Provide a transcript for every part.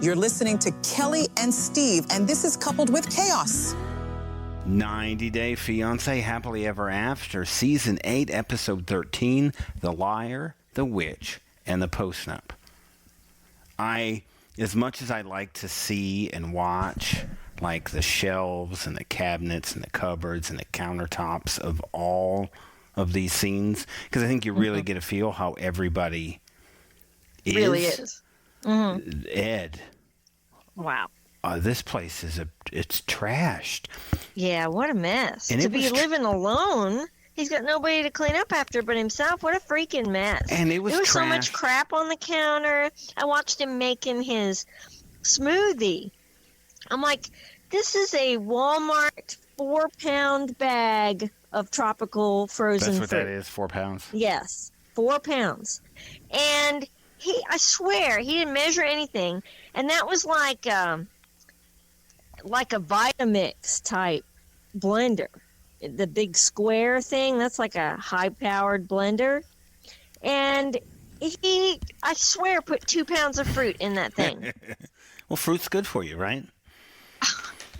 You're listening to Kelly and Steve, and this is Coupled with Chaos. 90 Day Fiancé Happily Ever After, Season 8, Episode 13, The Liar, The Witch, and the Postnup. As much as I like to see and watch, like the shelves and the cabinets and the cupboards and the countertops of all of these scenes, because I think you really get a feel how everybody is. Really is. Mm-hmm. Ed. Wow. This place it's trashed. Yeah, what a mess. And to be living alone, he's got nobody to clean up after but himself. What a freaking mess. And there was so much crap on the counter. I watched him making his smoothie. I'm like, this is a Walmart 4-pound bag of tropical frozen fruit. That's what that is, 4 pounds? Yes, 4 pounds. And I swear, he didn't measure anything. And that was like a Vitamix type blender. The big square thing, that's like a high-powered blender. And he, I swear, put 2 pounds of fruit in that thing. Well, fruit's good for you, right?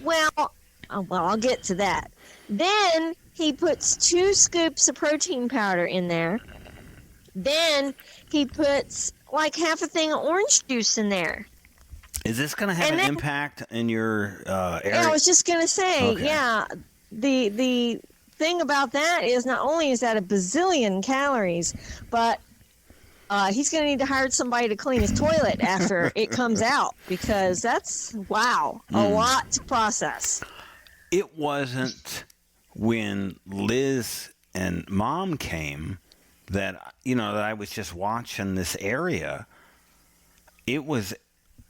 Well, I'll get to that. Then he puts 2 scoops of protein powder in there. Then he puts like half a thing of orange juice in there. Is this going to have an impact in your area? Yeah, I was just going to say, okay. Yeah. The thing about that is not only is that a bazillion calories, but he's going to need to hire somebody to clean his toilet after it comes out, because that's, a lot to process. It wasn't when Liz and Mom came that I was just watching this area. It was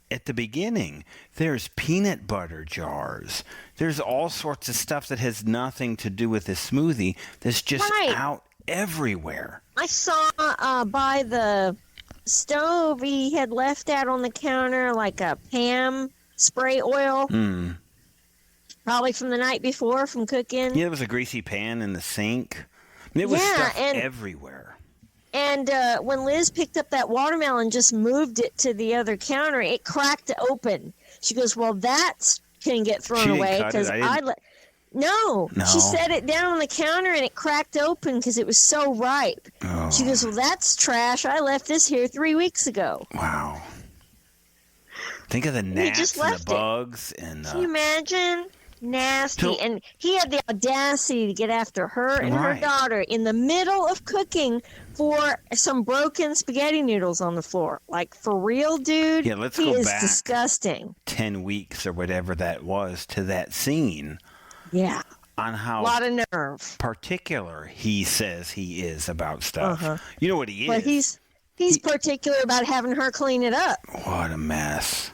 at the beginning. There's peanut butter jars. There's all sorts of stuff that has nothing to do with this smoothie that's just out everywhere. I saw by the stove he had left out on the counter like a Pam spray oil. Probably from the night before from cooking. Yeah, there was a greasy pan in the sink. It was stuff everywhere. And when Liz picked up that watermelon and just moved it to the other counter, it cracked open. She goes, well, that can get thrown away because No, she set it down on the counter and it cracked open because it was so ripe. Oh. She goes, well, that's trash. I left this here 3 weeks ago. Wow. Think of the gnats and the bugs. Can you imagine? Nasty. And he had the audacity to get after her and her daughter in the middle of cooking for some broken spaghetti noodles on the floor. Like, for real, dude? Yeah, let's go back disgusting. 10 weeks or whatever that was to that scene. Yeah. On how a lot of nerve. Particular he says he is about stuff. You know what he is? But he's particular about having her clean it up. What a mess.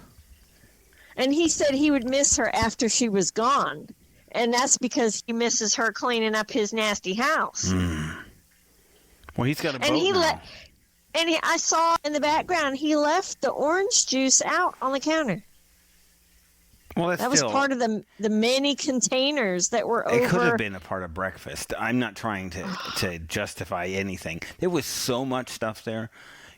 And he said he would miss her after she was gone. And that's because he misses her cleaning up his nasty house. Well, he's got a boat now. I saw in the background, he left the orange juice out on the counter. Well, that was part of the many containers that were over. It could have been a part of breakfast. I'm not trying to justify anything. There was so much stuff there.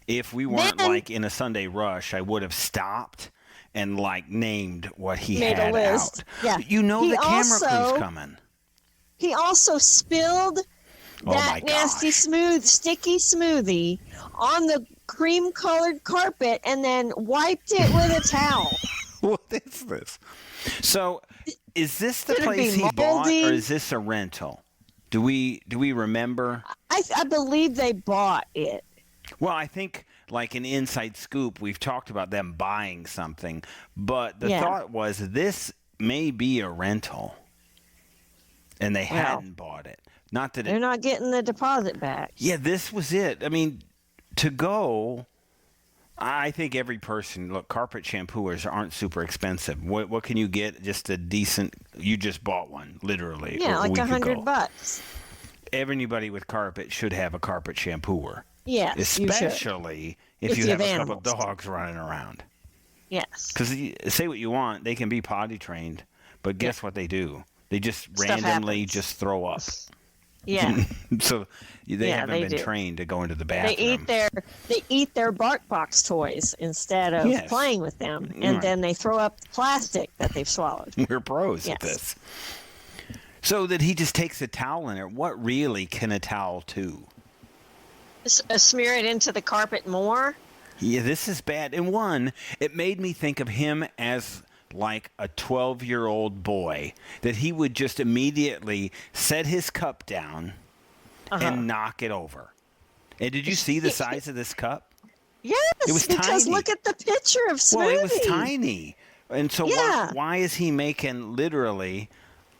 If we weren't in a Sunday rush, I would have stopped and named what he made had a list. out. Yeah. The camera crew's coming. He also spilled that nasty sticky smoothie on the cream-colored carpet and then wiped it with a towel. What is this? So, is this the place he bought, or is this a rental? Do we remember? I believe they bought it. Well, I think an inside scoop, we've talked about them buying something, but the thought was this may be a rental, and they hadn't bought it. Not that they're not getting the deposit back. Yeah, this was it. I mean, to go. I think every person, carpet shampooers aren't super expensive. What can you get? Just a decent, you just bought one, literally. Yeah, like $100. Everybody with carpet should have a carpet shampooer. Yes, especially if you have a couple of dogs running around. Yes. Because say what you want, they can be potty trained, but guess what they do? They just randomly just throw up. Yeah. So they haven't been trained to go into the bathroom. They eat their bark box toys instead of playing with them, and then they throw up the plastic that they've swallowed. We're pros at this. So that he just takes a towel in there. What really can a towel do? Smear it into the carpet more. Yeah, this is bad. And one, it made me think of him as like a 12-year-old boy, that he would just immediately set his cup down and knock it over. And did you see the size of this cup? Yes, it was because tiny. Look at the picture of Smoothie. Well, it was tiny. And so why is he making literally,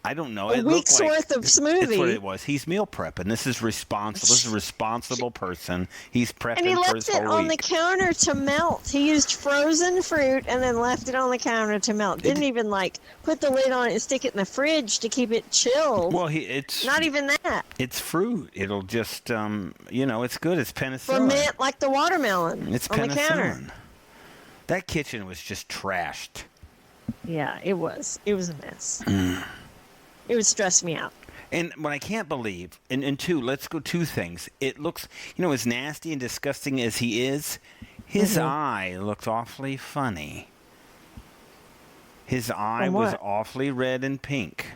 I don't know, a week's worth of smoothie? That's what it was. He's meal prepping. This is responsible. This is a responsible person. He's prepping and he for his whole week. left it on the counter to melt. He used frozen fruit and then left it on the counter to melt. Didn't even put the lid on it and stick it in the fridge to keep it chilled. Well, it's not even that. It's fruit. It'll just, it's good. It's penicillin. Ferment like the watermelon. It's on penicillin. The counter. That kitchen was just trashed. Yeah, it was. It was a mess. It would stress me out. And what I can't believe, and two, let's go two things. It looks, as nasty and disgusting as he is, his eye looks awfully funny. His eye was awfully red and pink.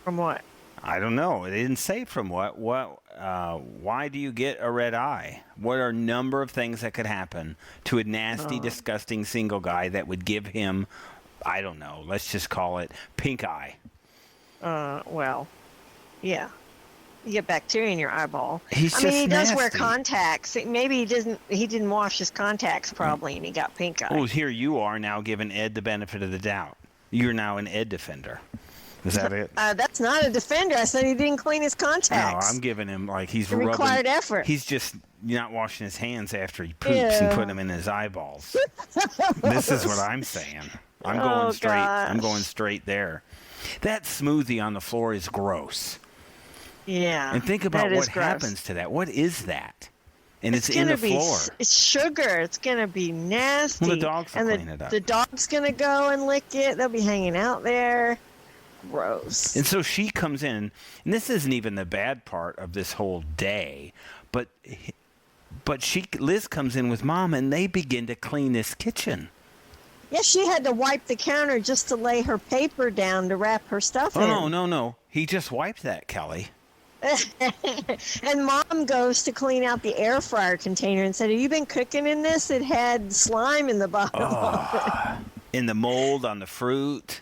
From what? I don't know. It didn't say from what. Why do you get a red eye? What are a number of things that could happen to a nasty, disgusting single guy that would give him, I don't know, let's just call it pink eye? Well, yeah. You get bacteria in your eyeball. He does wear contacts. Maybe he didn't wash his contacts probably, and he got pink eye. Well, here you are now giving Ed the benefit of the doubt. You're now an Ed defender. Is that it? That's not a defender. I said he didn't clean his contacts. No, I'm giving him he's rubbing. Required effort. He's just not washing his hands after he poops and put them in his eyeballs. This is what I'm saying. I'm going straight. Gosh. I'm going straight there. That smoothie on the floor is gross. Yeah. And think about what happens to that. What is that? And it's in the floor. It's sugar. It's going to be nasty. Well, the dogs will clean it up. The dog's going to go and lick it. They'll be hanging out there. Gross. And so she comes in, and this isn't even the bad part of this whole day, but Liz comes in with Mom, and they begin to clean this kitchen. Yeah, she had to wipe the counter just to lay her paper down to wrap her stuff in. Oh, no. He just wiped that, Kelly. And Mom goes to clean out the air fryer container and said, have you been cooking in this? It had slime in the bottom of it. In the mold on the fruit.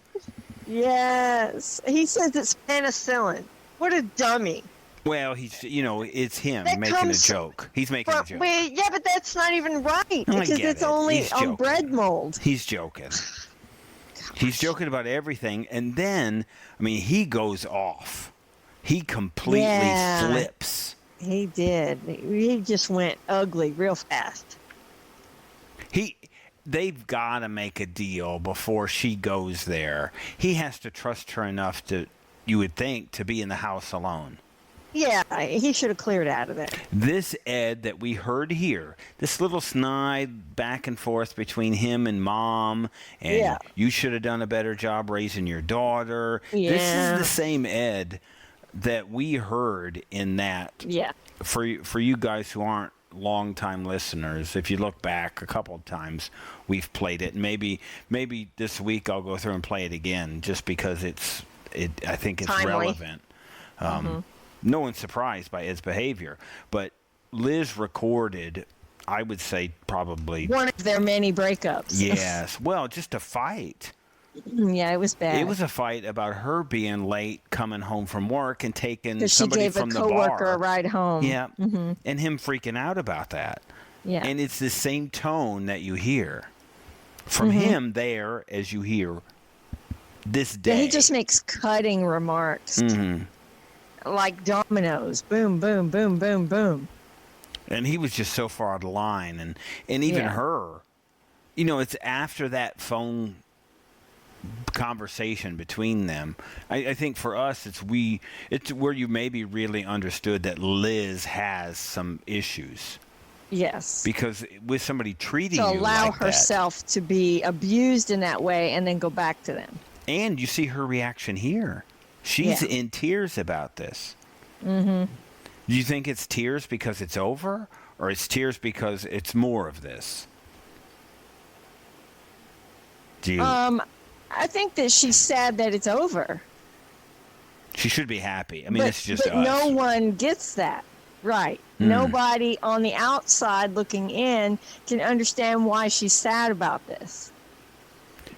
Yes. He says it's penicillin. What a dummy. Well, it's him making a joke. He's making a joke. Yeah, but that's not even right because it's only on bread mold. He's joking. He's joking about everything. And then, he goes off. He completely flips. He did. He just went ugly real fast. They've got to make a deal before she goes there. He has to trust her enough you would think, to be in the house alone. Yeah, he should have cleared out of there. This Ed that we heard here, this little snide back and forth between him and Mom, and you should have done a better job raising your daughter. Yeah. This is the same Ed that we heard in that. Yeah. For you guys who aren't long-time listeners, if you look back a couple of times, we've played it. Maybe this week I'll go through and play it again, just because I think it's timely. Relevant. No one's surprised by Ed's behavior, but Liz recorded, I would say, probably one of their many breakups. Yes. Well, just a fight. Yeah, it was bad. It was a fight about her being late coming home from work and taking somebody from the bar. She gave a coworker a ride home. Yeah. And him freaking out about that. Yeah. And it's the same tone that you hear from him there as you hear this day. Yeah, he just makes cutting remarks. Like dominoes. Boom, boom, boom, boom, boom. And he was just so far out of line. And even her, it's after that phone conversation between them. I think for us, it's where you maybe really understood that Liz has some issues. Yes. Because with somebody treating you like that. To allow herself to be abused in that way and then go back to them. And you see her reaction here. She's in tears about this. Mm-hmm. Do you think it's tears because it's over, or it's tears because it's more of this? Do you? I think that she's sad that it's over. She should be happy. I mean, it's just but us. No one gets that. Right. Nobody on the outside looking in can understand why she's sad about this.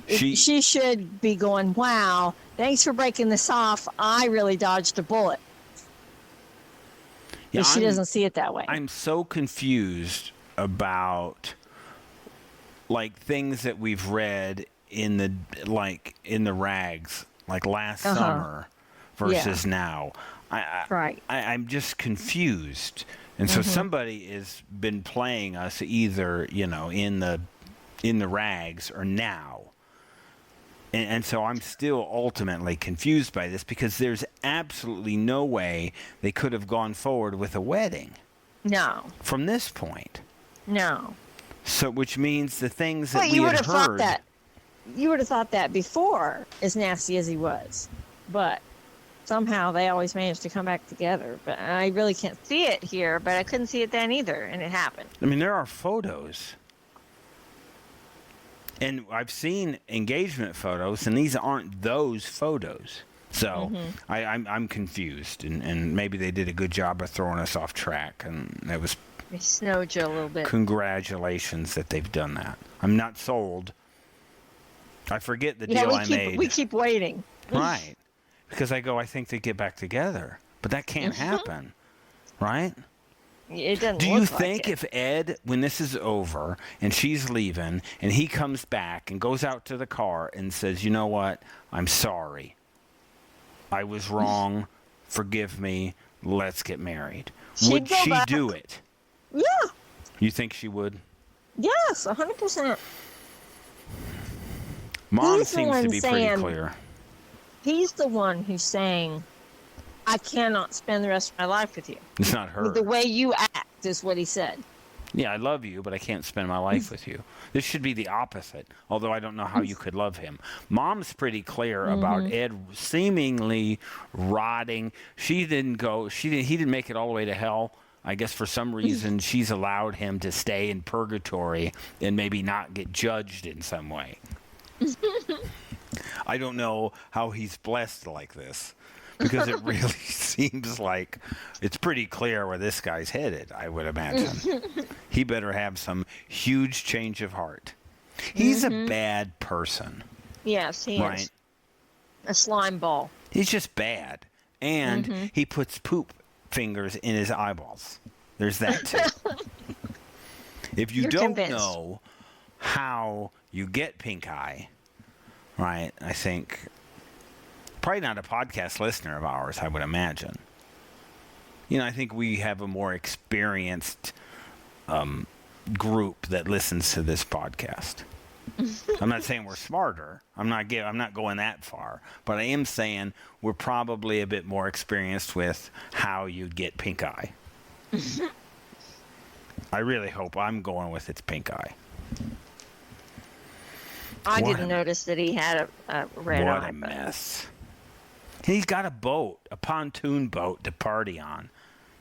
She should be going, wow, thanks for breaking this off. I really dodged a bullet. But she doesn't see it that way. I'm so confused about like things that we've read in the rags, like last summer versus now. I'm just confused. And so somebody has been playing us either, in the rags or now. And so I'm still ultimately confused by this because there's absolutely no way they could have gone forward with a wedding. No. From this point. No. So, which means the things that we you had would have heard. You would have thought that before, as nasty as he was. But somehow they always managed to come back together. But I really can't see it here, but I couldn't see it then either, and it happened. I mean, there are photos. And I've seen engagement photos, and these aren't those photos. So I'm confused, and maybe they did a good job of throwing us off track, and that was. They snowed you a little bit. Congratulations that they've done that. I'm not sold. I forget the deal I made. We keep waiting. Right, because I think they get back together, but that can't happen, right? It doesn't. Do you think if Ed, when this is over and she's leaving, and he comes back and goes out to the car and says, "You know what? I'm sorry. I was wrong. Forgive me. Let's get married." Would she do it? Yeah. You think she would? Yes, 100%. Mom seems to be pretty clear. He's the one who's saying, I cannot spend the rest of my life with you. It's not her. The way you act is what he said. Yeah, I love you, but I can't spend my life with you. This should be the opposite, although I don't know how you could love him. Mom's pretty clear about Ed seemingly rotting. He didn't make it all the way to hell. I guess for some reason she's allowed him to stay in purgatory and maybe not get judged in some way. I don't know how he's blessed like this. Because it really seems like it's pretty clear where this guy's headed, I would imagine. He better have some huge change of heart. He's a bad person. Yes, he is. A slime ball. He's just bad. And he puts poop fingers in his eyeballs. There's that too. If you don't know how you get pink eye, right, I think... Probably not a podcast listener of ours, I would imagine. I think we have a more experienced group that listens to this podcast. I'm not saying we're smarter. I'm not going that far. But I am saying we're probably a bit more experienced with how you get pink eye. I really hope I'm going with it's pink eye. I didn't notice that he had a red eye. What a mess. He's got a boat, a pontoon boat to party on.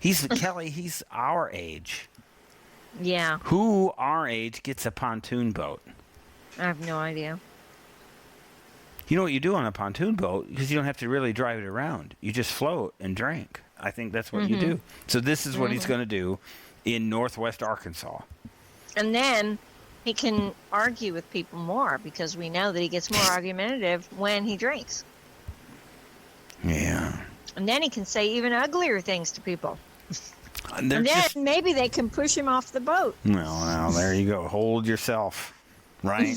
Kelly, he's our age. Yeah. Who our age gets a pontoon boat? I have no idea. You know what you do on a pontoon boat? Because you don't have to really drive it around. You just float and drink. I think that's what you do. So this is what he's going to do in Northwest Arkansas. And then he can argue with people more because we know that he gets more argumentative when he drinks. Yeah. And then he can say even uglier things to people. And then maybe they can push him off the boat. Well, there you go. Hold yourself, right?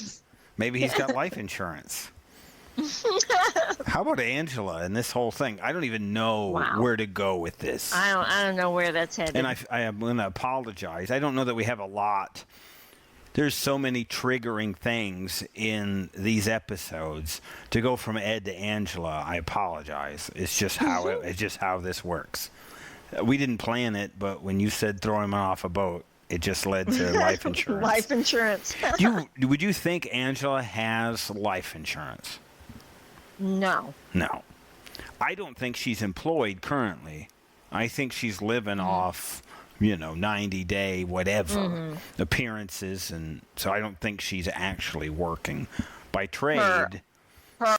Maybe he's got life insurance. How about Angela and this whole thing? I don't even know where to go with this. I don't know where that's headed. And I am going to apologize. I don't know that we have a lot. There's so many triggering things in these episodes. To go from Ed to Angela, I apologize. It's just how this works. We didn't plan it, but when you said throw him off a boat, it just led to life insurance. Life insurance. Would you think Angela has life insurance? No. No. I don't think she's employed currently. I think she's living off, 90-day whatever appearances, and so I don't think she's actually working by trade. Her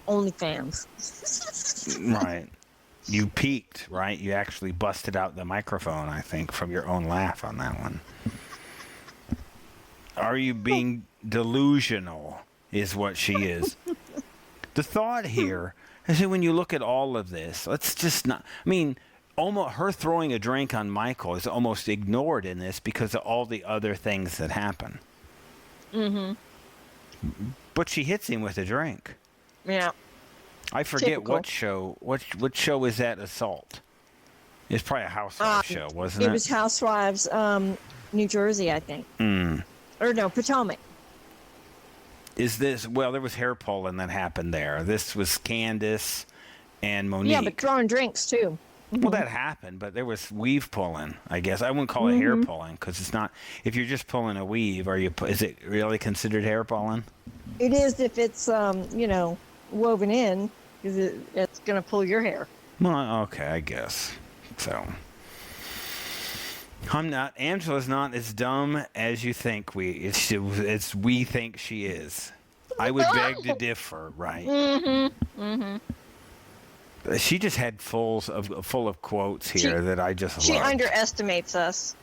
OnlyFans. Right. You peaked, right? You actually busted out the microphone, I think, from your own laugh on that one. Are you being delusional, is what she is. The thought here is that when you look at all of this, let's just not... I mean, almost her throwing a drink on Michael is almost ignored in this because of all the other things that happen. But she hits him with a drink. Yeah. I forget Typical. what show is that assault? It's probably a housewife show, wasn't it? It was Housewives, New Jersey, I think. Or no, Potomac. Is this... Well, there was hair pulling that happened there. This was Candace and Monique. Yeah, but throwing drinks, too. Well, that happened, but there was weave pulling, I guess. I wouldn't call it hair pulling because it's not... If you're just pulling a weave, is it really considered hair pulling? It is if it's, woven in, because it's going to pull your hair. Well, okay, I guess. So... Angela's not as dumb as you think we think she is. I would beg to differ, right? She just had full of quotes here that I just loved. She underestimates us.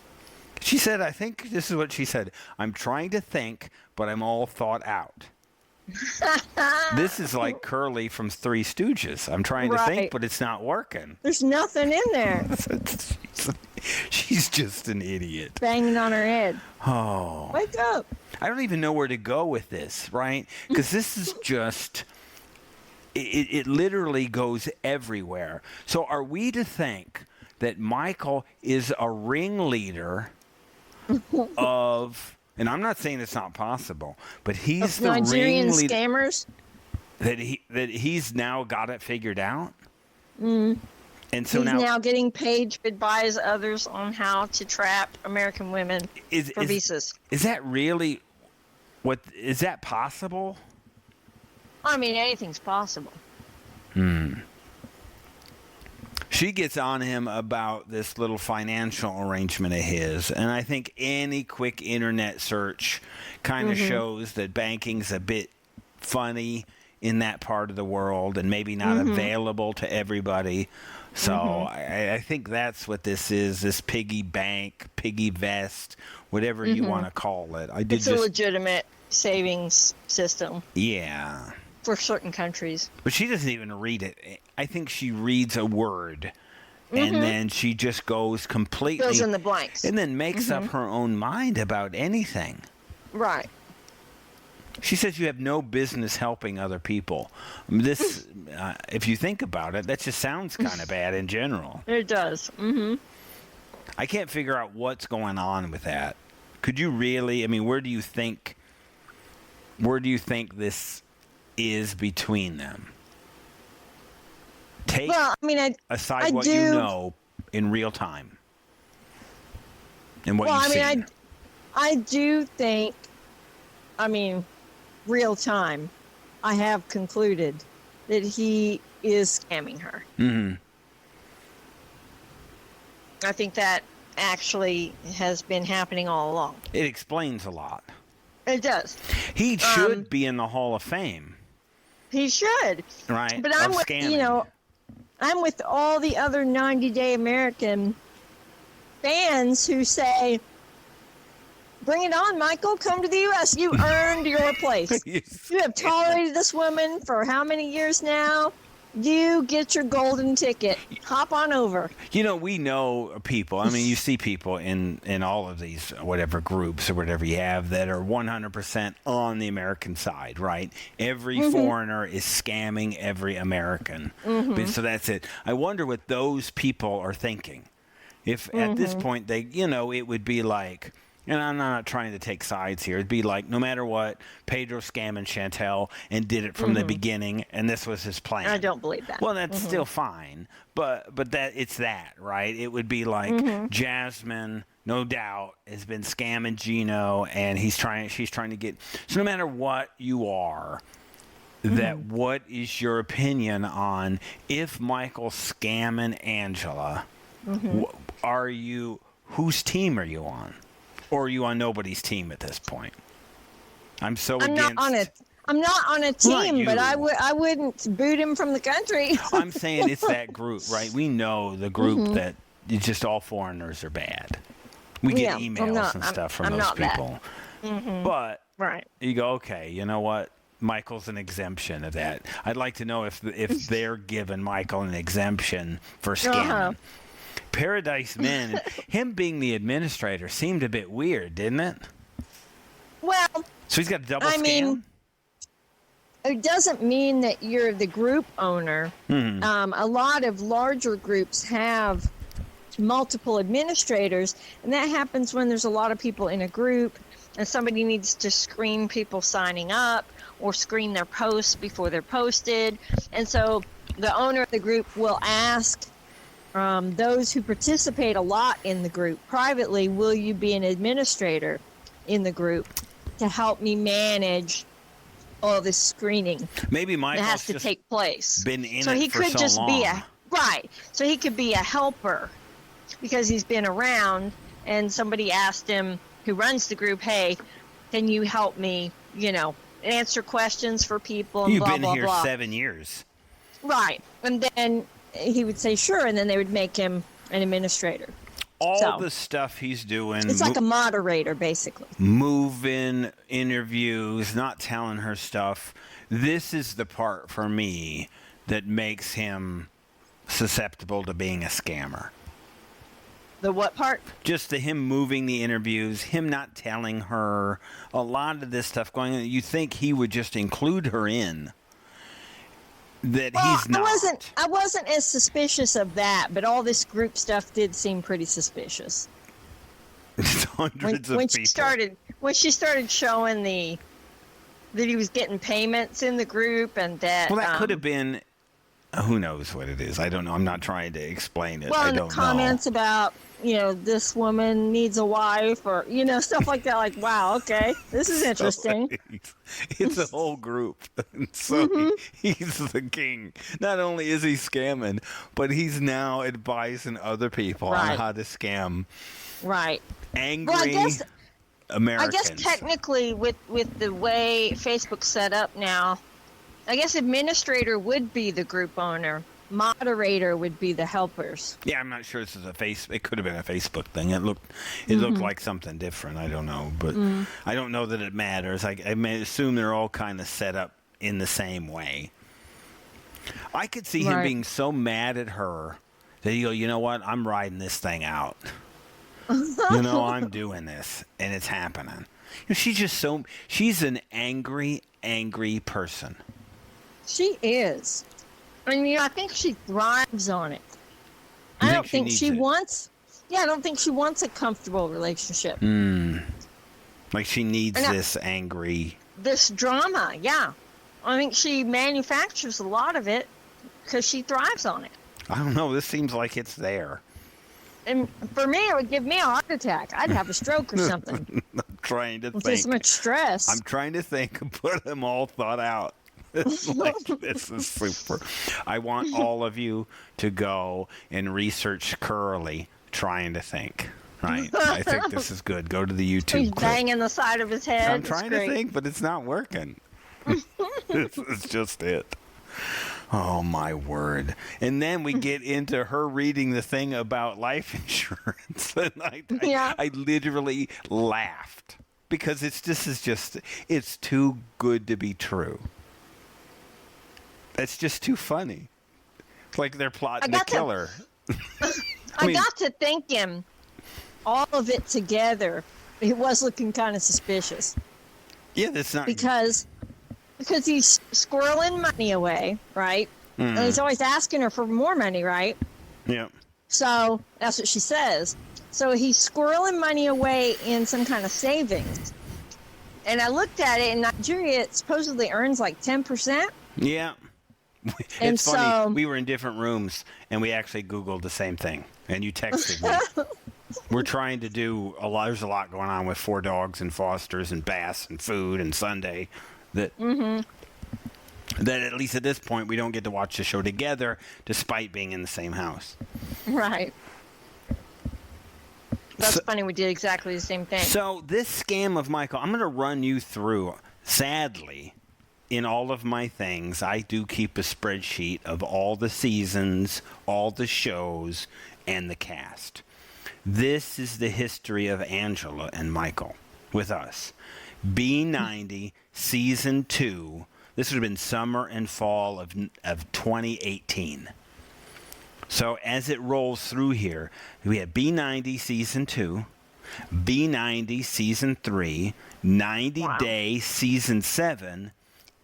She said, I think this is what she said. I'm trying to think, but I'm all thought out. This is like Curly from Three Stooges. I'm trying to think, but it's not working. There's nothing in there. She's just an idiot. Banging on her head. Oh. Wake up. I don't even know where to go with this, right? Because this is just... It literally goes everywhere. So are we to think that Michael is a ringleader of... And I'm not saying it's not possible, but he's the Nigerian ringleader... scammers? That he's now got it figured out? And so He's now getting paid to advise others on how to trap American women for visas. Is that really is that possible? I mean, anything's possible. She gets on him about this little financial arrangement of his, and I think any quick internet search kind of shows that banking's a bit funny in that part of the world and maybe not available to everybody. So I think that's what this is, this piggy bank, piggy vest, whatever you want to call it. It's a legitimate savings system. Yeah. For certain countries. But she doesn't even read it. I think she reads a word, and then she just goes completely... Fills in the blanks. And then makes up her own mind about anything. Right. She says you have no business helping other people. This, if you think about it, that just sounds kind of bad in general. It does. I can't figure out what's going on with that. Could you really? I mean, where do you think this is between them? Aside what you know in real time and what you see. I do think. Real time, I have concluded that he is scamming her. I think that actually has been happening all along. It explains a lot. It does. He should be in the Hall of Fame. He should. Right. But I'm with all the other 90-Day American fans who say, bring it on, Michael. Come to the U.S. You earned your place. You have tolerated this woman for how many years now? You get your golden ticket. Hop on over. We know people. I mean, you see people in all of these whatever groups or whatever you have that are 100% on the American side, right? Every foreigner is scamming every American. So that's it. I wonder what those people are thinking. If at this point they, it would be like... And I'm not trying to take sides here. It'd be like, no matter what, Pedro scammed Chantel and did it from the beginning, and this was his plan. I don't believe that. Well, that's still fine, but that it's that, right? It would be like Jasmine, no doubt, has been scamming Gino, and she's trying to get. So no matter what you are, that what is your opinion on if Michael's scamming Angela? Whose team are you on? Or are you on nobody's team at this point? I'm not on a team, but I wouldn't boot him from the country. I'm saying it's that group, right? We know the group that it's just all foreigners are bad. We get emails and stuff from those people. But you go, okay, you know what? Michael's an exemption of that. I'd like to know if they're giving Michael an exemption for scamming. Paradise Men, him being the administrator seemed a bit weird, didn't it? Well, so he's got a double scam? Mean, it doesn't mean that you're the group owner. A lot of larger groups have multiple administrators, and that happens when there's a lot of people in a group and somebody needs to screen people signing up or screen their posts before they're posted. And so the owner of the group will ask those who participate a lot in the group privately, will you be an administrator in the group to help me manage all this screening? Maybe Michael has to take place. Been in so it he for could so just long. be so he could be a helper because he's been around, and somebody asked him, who runs the group, hey, can you help me, answer questions for people and You've blah, been blah, here blah. 7 years. Right. And then he would say sure, and then they would make him an administrator. All the stuff he's doing. It's like a moderator, basically. Moving interviews, not telling her stuff. This is the part for me that makes him susceptible to being a scammer. The what part? Just him moving the interviews, him not telling her, a lot of this stuff going on. You think he would just include her in. That he's not. I wasn't as suspicious of that, but all this group stuff did seem pretty suspicious. It's hundreds of people. When she started showing that he was getting payments in the group, and that that could have been. Who knows what it is? I don't know. I'm not trying to explain it. Well, I don't know. the comments about this woman needs a wife, or stuff like that. Like, wow, okay, this is interesting. It's a whole group, and so he's the king. Not only is he scamming, but he's now advising other people on how to scam. Right. Angry I Americans. guess technically, with the way Facebook's set up now, I guess administrator would be the group owner. Moderator would be the helpers. Yeah, I'm not sure this is it could have been a Facebook thing. It looked like something different. I don't know, but I don't know that it matters. I may assume they're all kind of set up in the same way. I could see him being so mad at her that he'll go, you know what? I'm riding this thing out. I'm doing this, and it's happening. She's an angry person. She is. I think she thrives on it. I don't think she wants a comfortable relationship. Like she needs this drama, yeah. I think she manufactures a lot of it because she thrives on it. I don't know. This seems like it's there. And for me, it would give me a heart attack. I'd have a stroke or something. I'm trying to think. With this much stress. I'm trying to think and put them all thought out. This is super. I want all of you to go and research Curly trying to think. Right. I think this is good. Go to the YouTube He's clip. banging the side of his head. I'm trying to think, but it's not working. This is just it. Oh, my word. And then we get into her reading the thing about life insurance. And I literally laughed because it's too good to be true. It's just too funny. It's like they're plotting to kill her. I got to thinking, all of it together, it was looking kind of suspicious. Yeah, that's not... Because he's squirreling money away, right? And he's always asking her for more money, right? Yeah. So that's what she says. So he's squirreling money away in some kind of savings. And I looked at it, in Nigeria, it supposedly earns like 10%. Yeah. It's funny. We were in different rooms, and we actually Googled the same thing. And you texted me. We're trying to do a lot. There's a lot going on with 4 dogs and fosters and baths and food and Sunday. that at least at this point we don't get to watch the show together despite being in the same house. Right. That's funny. We did exactly the same thing. So this scam of Michael, I'm going to run you through. Sadly, in all of my things, I do keep a spreadsheet of all the seasons, all the shows, and the cast. This is the history of Angela and Michael with us. B90, Season 2. This would have been summer and fall of 2018. So as it rolls through here, we have B90 Season 2, B90 Season 3, 90 Day Season 7,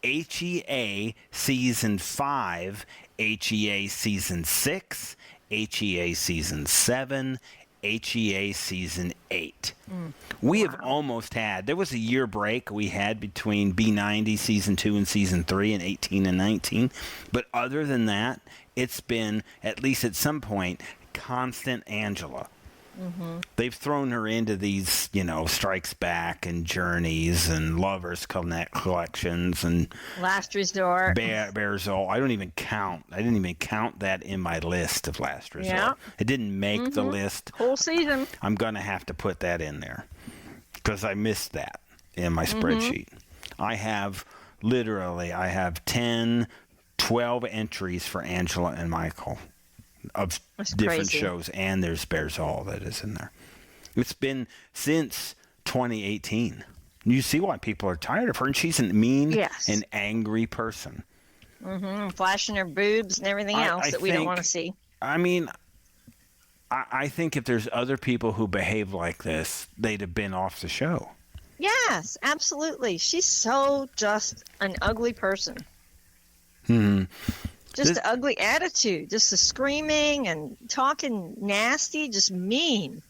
HEA Season 5, HEA Season 6, HEA Season 7, HEA Season 8. We have almost had, there was a year break we had between B90 Season 2 and Season 3 in 18 and 19. But other than that, it's been, at least at some point, constant Angela. They've thrown her into these, Strikes Back and Journeys and Lovers collections and Last Resort. Bears All. I didn't even count that in my list of Last Resort. Yeah. It didn't make the list. Whole season. I'm going to have to put that in there because I missed that in my spreadsheet. I have 10, 12 entries for Angela and Michael of different shows, and there's Bears All that is in there. It's been since 2018. You see why people are tired of her, and she's a mean and angry person. Flashing her boobs and everything else that we don't want to see. I mean, I think if there's other people who behave like this, they'd have been off the show. Yes, absolutely. She's so just an ugly person. Just the ugly attitude, just the screaming and talking nasty, just mean,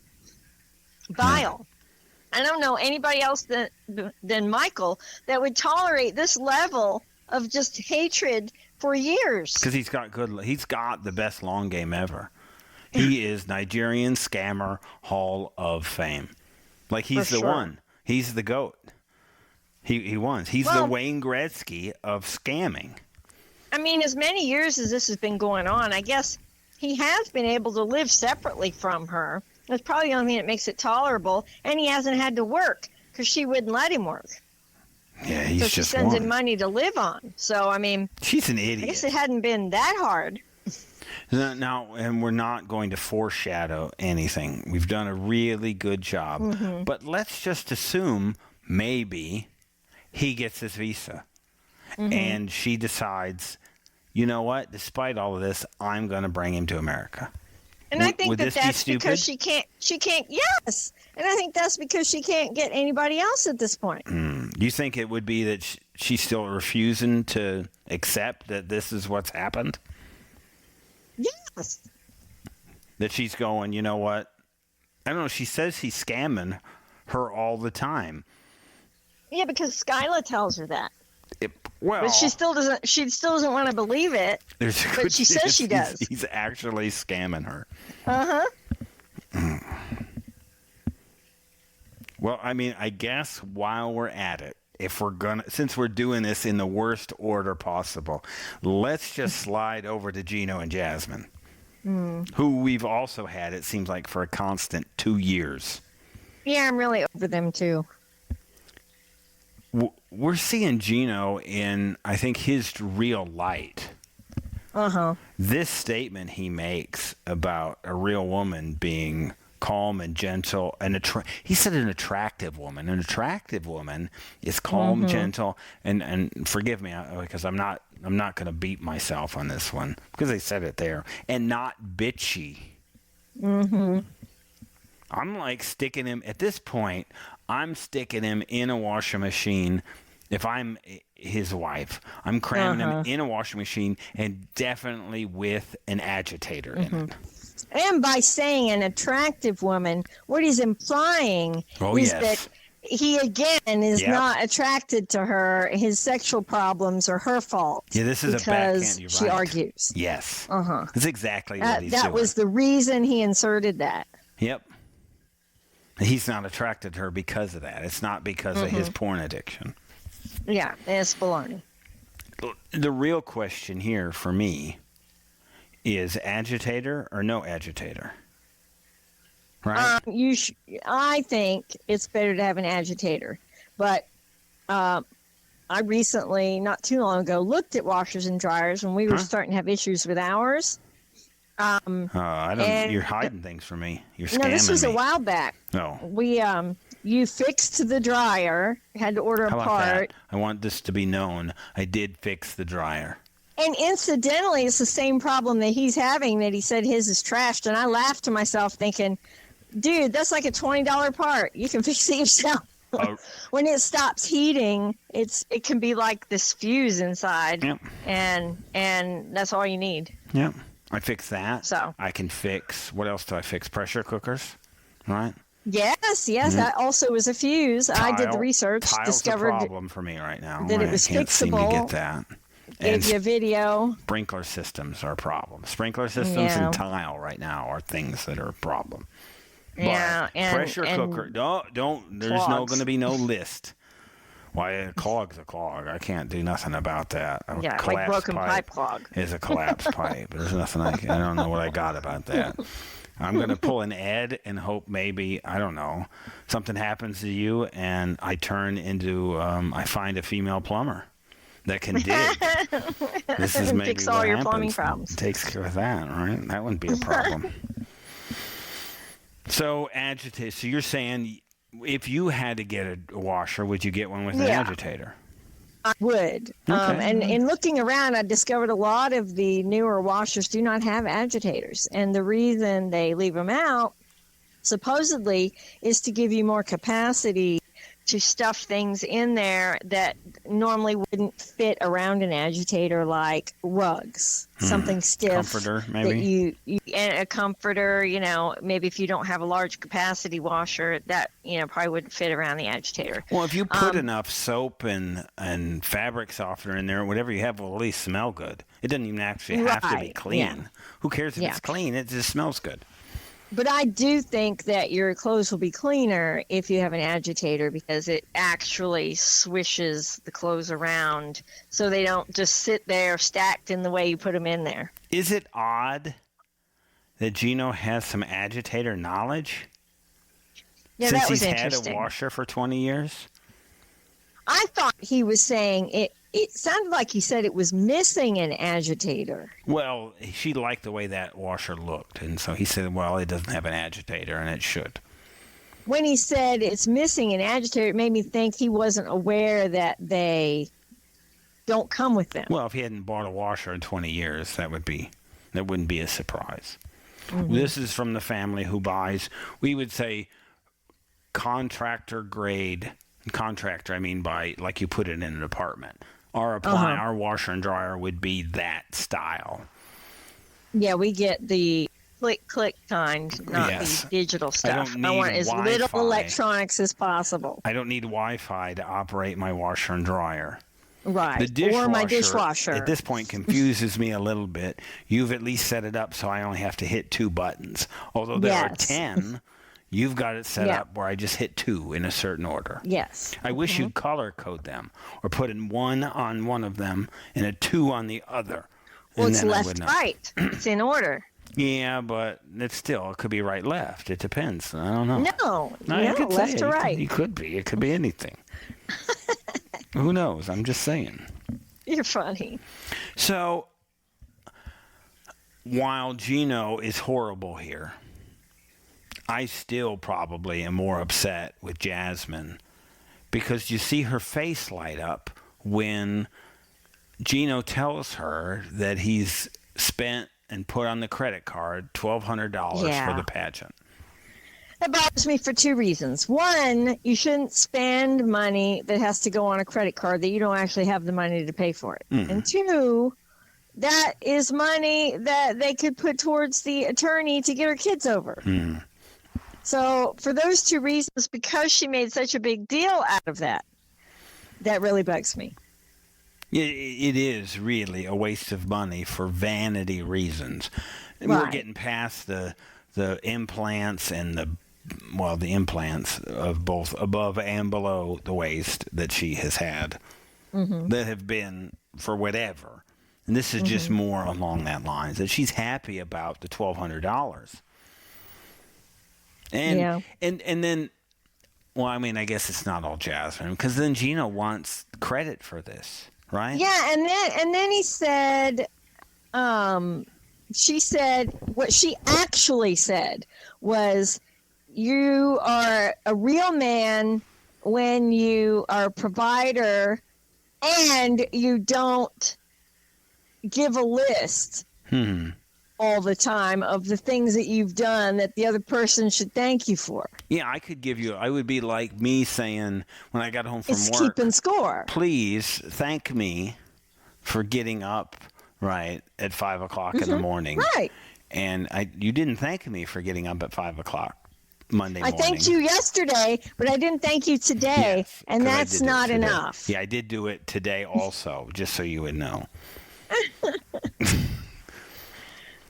vile. I don't know anybody else than Michael that would tolerate this level of just hatred for years. Because he's got the best long game ever. He is Nigerian Scammer Hall of Fame. Like he's the one. He's the GOAT. He won. He's the Wayne Gretzky of scamming. I mean, as many years as this has been going on, I guess he has been able to live separately from her. That's probably the only thing that makes it tolerable. And he hasn't had to work because she wouldn't let him work. Yeah, he's so she sends him money to live on. So, I mean, she's an idiot. I guess it hadn't been that hard. Now, and we're not going to foreshadow anything. We've done a really good job. But let's just assume maybe he gets his visa. And she decides, you know what? Despite all of this, I'm going to bring him to America. And I think that's because she can't. Yes, and I think that's because she can't get anybody else at this point. Do you think it would be that she's still refusing to accept that this is what's happened? Yes. That she's going, you know what? I don't know. She says he's scamming her all the time. Yeah, because Skyla tells her that. But she still doesn't. She still doesn't want to believe it. But she says she does. He's actually scamming her. Well, I mean, I guess while we're at it, since we're doing this in the worst order possible, let's just slide over to Gino and Jasmine, who we've also had. It seems like for a constant 2 years. Yeah, I'm really over them too. We're seeing Gino in, I think, his real light. This statement he makes about a real woman being calm and gentle, and he said an attractive woman. An attractive woman is calm, gentle, and forgive me because I'm not going to beat myself on this one because they said it there, and not bitchy. I'm like sticking him at this point. I'm sticking him in a washing machine. If I'm his wife, I'm cramming him in a washing machine and definitely with an agitator in it. And by saying an attractive woman, what he's implying is that he, again, is not attracted to her. His sexual problems are her fault. Yeah, this is a backhand. You're right. She argues. Yes. That's exactly what he's doing. That was the reason he inserted that. Yep. He's not attracted to her because of that. It's not because of his porn addiction. Yeah, it's baloney. the real question here for me is agitator or no agitator, right? I think it's better to have an agitator, but I recently, not too long ago, looked at washers and dryers when we were starting to have issues with ours. You're hiding things from me. You're scamming me. No, this was a while back. No. You fixed the dryer, had to order a part. I want this to be known. I did fix the dryer. And incidentally, it's the same problem that he's having, that he said his is trashed. And I laughed to myself thinking, dude, that's like a $20 part. You can fix it yourself. When it stops heating, it can be like this fuse inside. Yep. And that's all you need. Yep. I fixed that. So I can fix, what else do I fix? Pressure cookers, right? Yes, that also was a fuse. I did the research, discovered a problem for me right now. That it was can't fixable. Seem to get that. Gave you a video. Sprinkler systems are a problem. Sprinkler systems and tile right now are things that are a problem. Yeah, but pressure cooker. Don't. There's going to be no list. Why a clog's a clog. I can't do nothing about that. Like broken pipe clog is a collapsed pipe. There's nothing I don't know what I got about that. I'm going to pull an Ed and hope maybe, I don't know, something happens to you and I turn into, I find a female plumber that can dig. This is maybe fix all your plumbing problems. Takes care of that, right? That wouldn't be a problem. So agitate. So you're saying if you had to get a washer, would you get one with an agitator? I would. Okay. And in looking around, I discovered a lot of the newer washers do not have agitators. And the reason they leave them out, supposedly, is to give you more capacity to stuff things in there that normally wouldn't fit around an agitator, like rugs, something stiff. Comforter, maybe? And a comforter, maybe if you don't have a large capacity washer, that, probably wouldn't fit around the agitator. Well, if you put enough soap and fabric softener in there, whatever you have will at least smell good. It doesn't even actually have to be clean. Yeah. Who cares if it's clean? It just smells good. But I do think that your clothes will be cleaner if you have an agitator, because it actually swishes the clothes around so they don't just sit there stacked in the way you put them in there. Is it odd that Gino has some agitator knowledge? Yeah, since that was he's interesting. Had a washer for 20 years? I thought he was saying it sounded like he said it was missing an agitator. Well, she liked the way that washer looked, and so he said, well, it doesn't have an agitator, and it should. When he said it's missing an agitator, it made me think he wasn't aware that they don't come with them. Well, if he hadn't bought a washer in 20 years, that wouldn't be a surprise. Mm-hmm. This is from the family who buys, we would say, contractor grade. Contractor, I mean by, like you put it in an apartment. Our washer and dryer would be that style. Yeah, we get the click kind, not the digital stuff. I want as little electronics as possible. I don't need Wi-Fi to operate my washer and dryer. Right. The dishwasher, or my dishwasher. At this point confuses me a little bit. You've at least set it up so I only have to hit 2 buttons. Although there are 10, you've got it set up where I just hit 2 in a certain order. Yes. I wish you'd color code them or put in 1 on one of them and a 2 on the other. Well, it's left, right. It's in order. Yeah, but it could be right, left. It depends. I don't know. No, left to right. It could be. It could be anything. Who knows? I'm just saying. You're funny. So, while Gino is horrible here, I still probably am more upset with Jasmine because you see her face light up when Gino tells her that he's spent and put on the credit card $1,200 for the pageant. That bothers me for 2 reasons. One, you shouldn't spend money that has to go on a credit card that you don't actually have the money to pay for it. Mm. And 2, that is money that they could put towards the attorney to get her kids over. Mm. So for those 2 reasons, because she made such a big deal out of that, that really bugs me. It is really a waste of money for vanity reasons. Right. We're getting past the implants and the implants of both above and below the waist that she has had that have been for whatever. And this is just more along that lines, that she's happy about the $1,200. And then, well, I mean, I guess it's not all Jasmine, because then Gino wants credit for this, right? Yeah, and then he said, she said, what she actually said was, you are a real man when you are a provider and you don't give a list all the time of the things that you've done that the other person should thank you for. Yeah, I would be like me saying when I got home from It's work, keeping score. Please thank me for getting up right at 5 o'clock in the morning. Right. And you didn't thank me for getting up at 5 o'clock Monday morning. I thanked you yesterday, but I didn't thank you today, Yes, and that's not enough. Yeah, I did do it today also, just so you would know.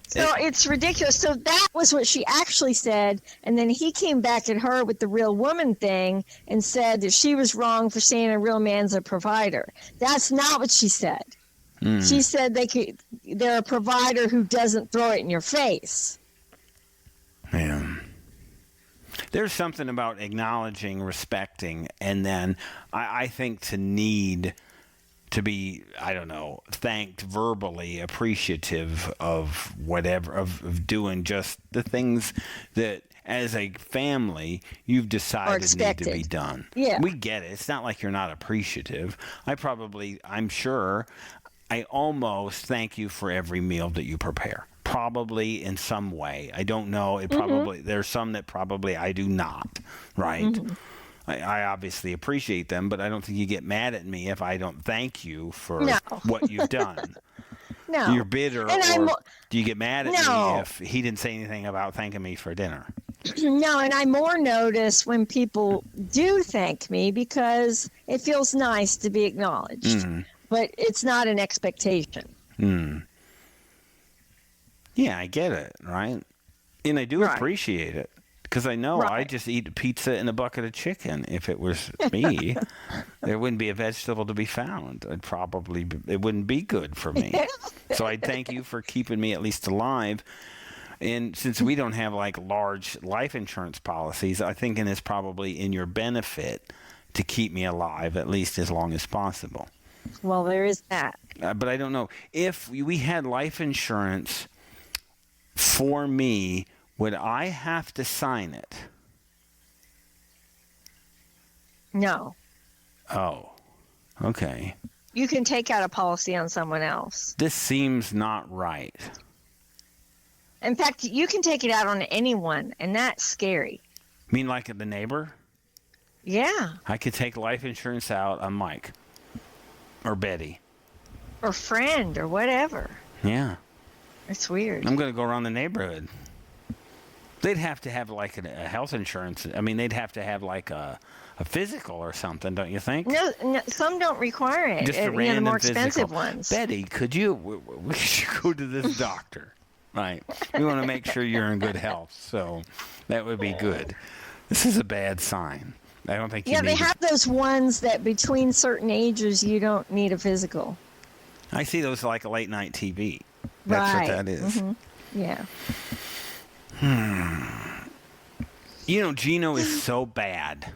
So it's ridiculous. So that was what she actually said. And then he came back at her with the real woman thing and said that she was wrong for saying a real man's a provider. That's not what she said. She said they're a provider who doesn't throw it in your face. Yeah. There's something about acknowledging, respecting, and then I think to need to be, I don't know, thanked verbally, appreciative of whatever, of doing just the things that as a family you've decided need to be done. Yeah. We get it. It's not like you're not appreciative. I'm sure I almost thank you for every meal that you prepare. Probably in some way. I don't know. There's some that probably I do not, right? I obviously appreciate them, but I don't think you get mad at me if I don't thank you for what you've done. No. You're bitter, or do you get mad at me if he didn't say anything about thanking me for dinner? No, and I more notice when people do thank me because it feels nice to be acknowledged, but it's not an expectation. Yeah, I get it, right? And I do appreciate it. Because I know I just eat pizza and a bucket of chicken. If it was me, there wouldn't be a vegetable to be found. It wouldn't be good for me. So I thank you for keeping me at least alive. And since we don't have like large life insurance policies, I think it's probably in your benefit to keep me alive at least as long as possible. Well, there is that. But I don't know. If we had life insurance for me, would I have to sign it? No. Oh, okay. You can take out a policy on someone else. This seems not right. In fact, you can take it out on anyone, and that's scary. You mean like the neighbor? Yeah. I could take life insurance out on Mike or Betty. Or friend or whatever. Yeah. It's weird. I'm going to go around the neighborhood. They'd have to have like a health insurance. I mean, they'd have to have like a physical or something, don't you think? No, some don't require it. Just a random the more physical. expensive ones. Betty, we should go to this doctor. Right. We want to make sure you're in good health. So that would be good. This is a bad sign. I don't think you need they have those ones that between certain ages you don't need a physical. I see those like a late night TV. That's what that is. Yeah. You know, Gino is so bad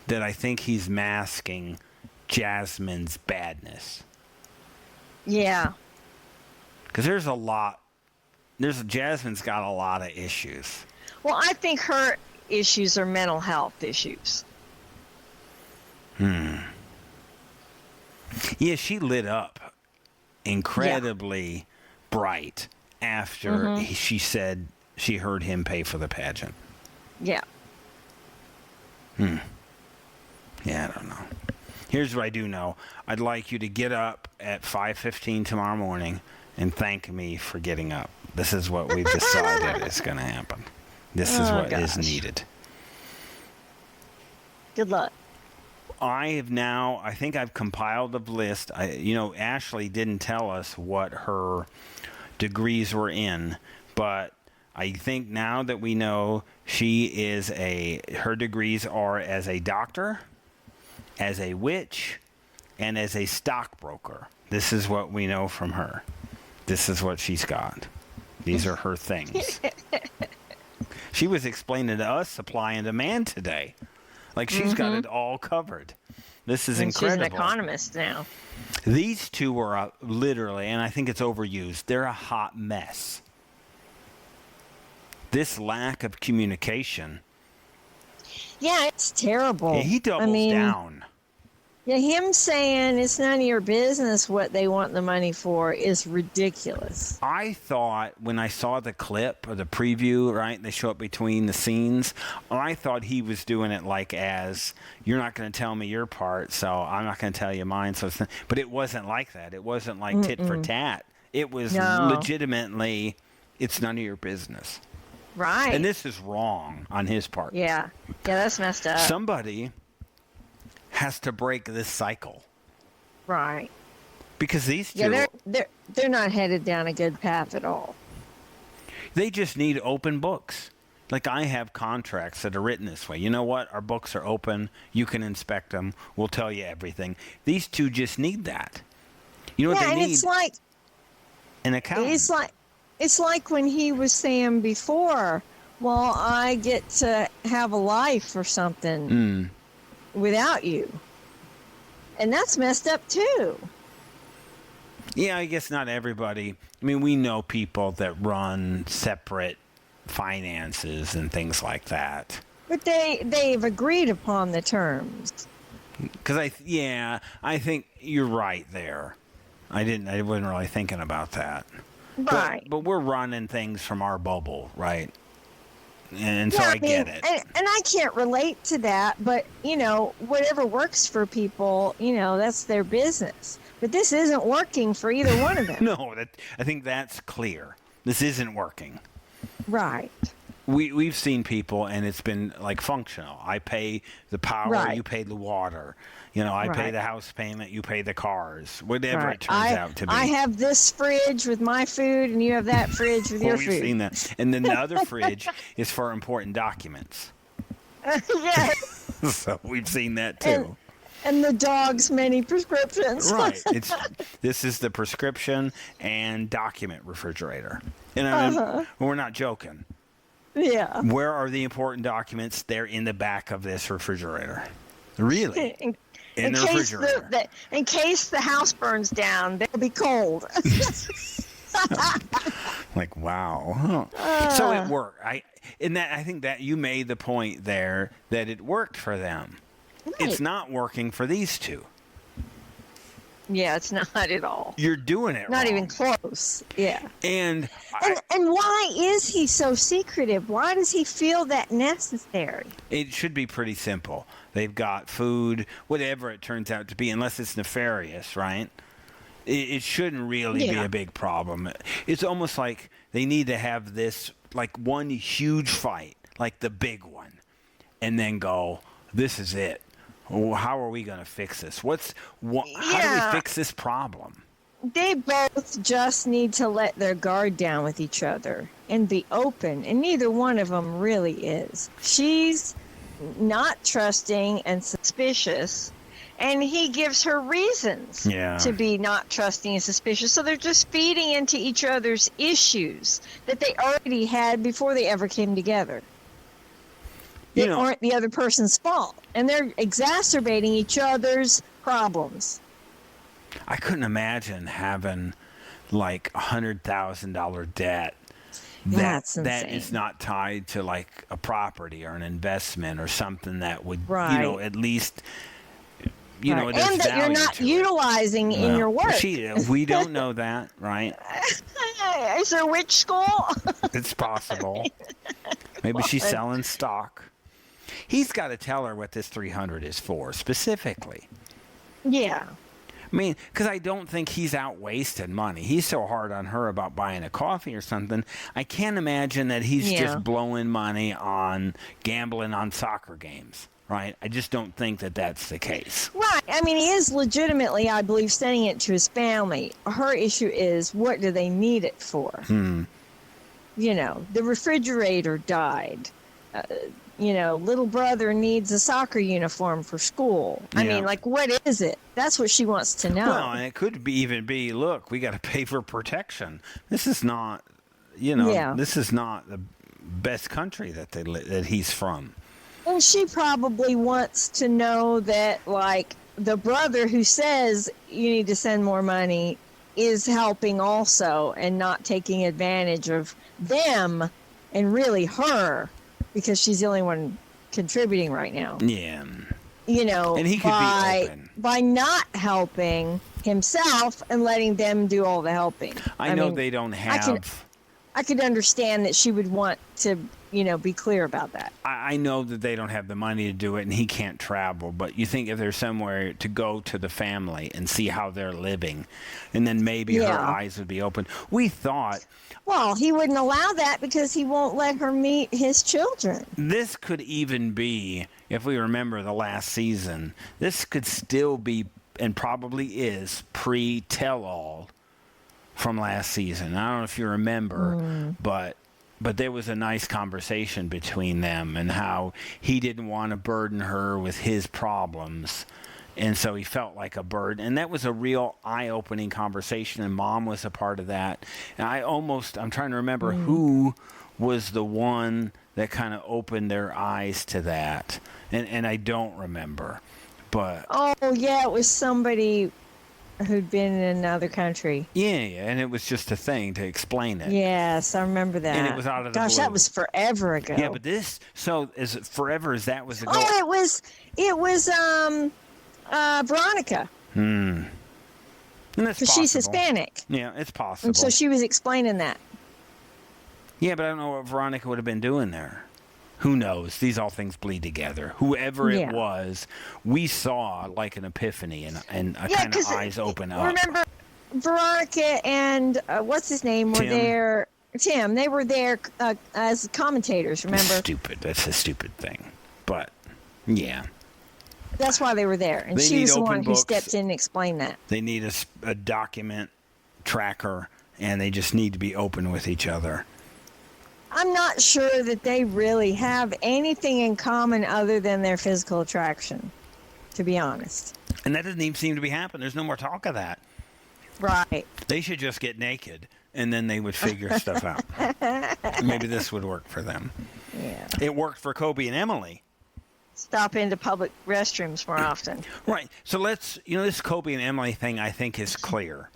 that I think he's masking Jasmine's badness. Yeah. Because Jasmine's got a lot of issues. Well, I think her issues are mental health issues. Yeah, she lit up incredibly bright after she said she heard him pay for the pageant. Yeah. Yeah, I don't know. Here's what I do know. I'd like you to get up at 5:15 tomorrow morning and thank me for getting up. This is what we've decided is going to happen. This is what is needed. Good luck. I think I've compiled a list. Ashley didn't tell us what her degrees were in, but I think now that we know her degrees are as a doctor, as a witch, And as a stockbroker, this is what we know from her. This is what she's got. These are her things. She was explaining to us supply and demand today. Like she's got it all covered. This is incredible. She's an economist now. These two are literally, and I think it's overused, they're a hot mess. This lack of communication. Yeah, it's terrible. Yeah, he doubles down. Yeah, him saying it's none of your business what they want the money for is ridiculous. I thought when I saw the clip or the preview, right, they show up between the scenes, I thought he was doing it like as, you're not going to tell me your part, so I'm not going to tell you mine. But it wasn't like that. It wasn't like tit for tat. It was legitimately, it's none of your business. Right. And this is wrong on his part. Yeah. Yeah, that's messed up. Somebody has to break this cycle. Right. Because these two... Yeah, they're not headed down a good path at all. They just need open books. Like I have contracts that are written this way. You know what? Our books are open. You can inspect them. We'll tell you everything. These two just need that. You know what they need? It's like... An accountant. It's like when he was saying before, well, I get to have a life or something without you. And that's messed up too. Yeah, I guess not everybody. I mean, we know people that run separate finances and things like that. But they've agreed upon the terms. Because I think you're right there. I wasn't really thinking about that. Right. But we're running things from our bubble, right? And so I get it. And I can't relate to that, but, whatever works for people, that's their business. But this isn't working for either one of them. No, I think that's clear. This isn't working. Right. We've seen people, and it's been, like, functional. I pay the power, you pay the water. I pay the house payment, you pay the cars. Whatever it turns out to be. I have this fridge with my food, and you have that fridge with your food. We've seen that. And then the other fridge is for important documents. Yeah. So we've seen that, too. And the dog's many prescriptions. Right. This is the prescription and document refrigerator. And we're not joking. Yeah. Where are the important documents? They're in the back of this refrigerator. Really? In the refrigerator. In case the house burns down, they'll be cold. Like, wow. So it worked. I think that you made the point there that it worked for them. Right. It's not working for these two. Yeah, it's not at all. You're doing it not wrong. Even close. Yeah. And why is he so secretive? Why does he feel that necessary? It should be pretty simple. They've got food, whatever it turns out to be, unless it's nefarious, right? It shouldn't really be a big problem. It's almost like they need to have this, like, one huge fight, like the big one, and then go, this is it. How are we going to fix this? How do we fix this problem? They both just need to let their guard down with each other and be open, and neither one of them really is. She's not trusting and suspicious, and he gives her reasons to be not trusting and suspicious. So they're just feeding into each other's issues that they already had before they ever came together. They aren't the other person's fault, and they're exacerbating each other's problems. I couldn't imagine having like $100,000 debt that is not tied to like a property or an investment or something that would at least and that you're not utilizing in your work. We don't know that, right? Is there a witch school? It's possible. Maybe she's selling stock. He's got to tell her what this $300 is for specifically. Yeah. I mean, because I don't think he's out wasting money. He's so hard on her about buying a coffee or something. I can't imagine that he's just blowing money on gambling on soccer games, right? I just don't think that that's the case. Right. I mean, he is legitimately, I believe, sending it to his family. Her issue is, what do they need it for? The refrigerator died. little brother needs a soccer uniform for school. I mean, like, what is it? That's what she wants to know. Well, and it could even be, look, we got to pay for protection. This is not, this is not the best country that he's from. And she probably wants to know that, like, the brother who says you need to send more money is helping also and not taking advantage of them and really her, because she's the only one contributing right now. Yeah. And he could be open. By not helping himself and letting them do all the helping. I know they don't have... I could understand that she would want to, be clear about that. I know that they don't have the money to do it and he can't travel, but you think if there's somewhere to go to the family and see how they're living, and then maybe her eyes would be open. We thought... Well, he wouldn't allow that because he won't let her meet his children. This could even be, if we remember the last season, this could still be, and probably is, pre-tell-all from last season. I don't know if you remember, but there was a nice conversation between them and how he didn't want to burden her with his problems. And so he felt like a burden. And that was a real eye-opening conversation, and Mom was a part of that. And I'm trying to remember who was the one that kind of opened their eyes to that. And I don't remember. But oh, yeah, it was somebody who'd been in another country. Yeah, and it was just a thing to explain it. Yes, I remember that. And it was out of the blue. Gosh, that was forever ago. Yeah, but is it forever as that was ago? Oh, it was Veronica. Because she's Hispanic. Yeah, it's possible. And so she was explaining that. Yeah, but I don't know what Veronica would have been doing there. Who knows? These all things bleed together. Whoever it was, we saw like an epiphany and a kind of eyes open up. Remember, Veronica and what's his name were there. Tim, they were there as commentators, remember? Stupid. That's a stupid thing. But, yeah. That's why they were there. And she was the one who stepped in and explained that. They need a document tracker, and they just need to be open with each other. I'm not sure that they really have anything in common other than their physical attraction, to be honest. And that doesn't even seem to be happening. There's no more talk of that. Right. They should just get naked, and then they would figure stuff out. Maybe this would work for them. Yeah. It worked for Kobe and Emily. Stop into public restrooms more often. Right. So let's, this Kobe and Emily thing I think is clear.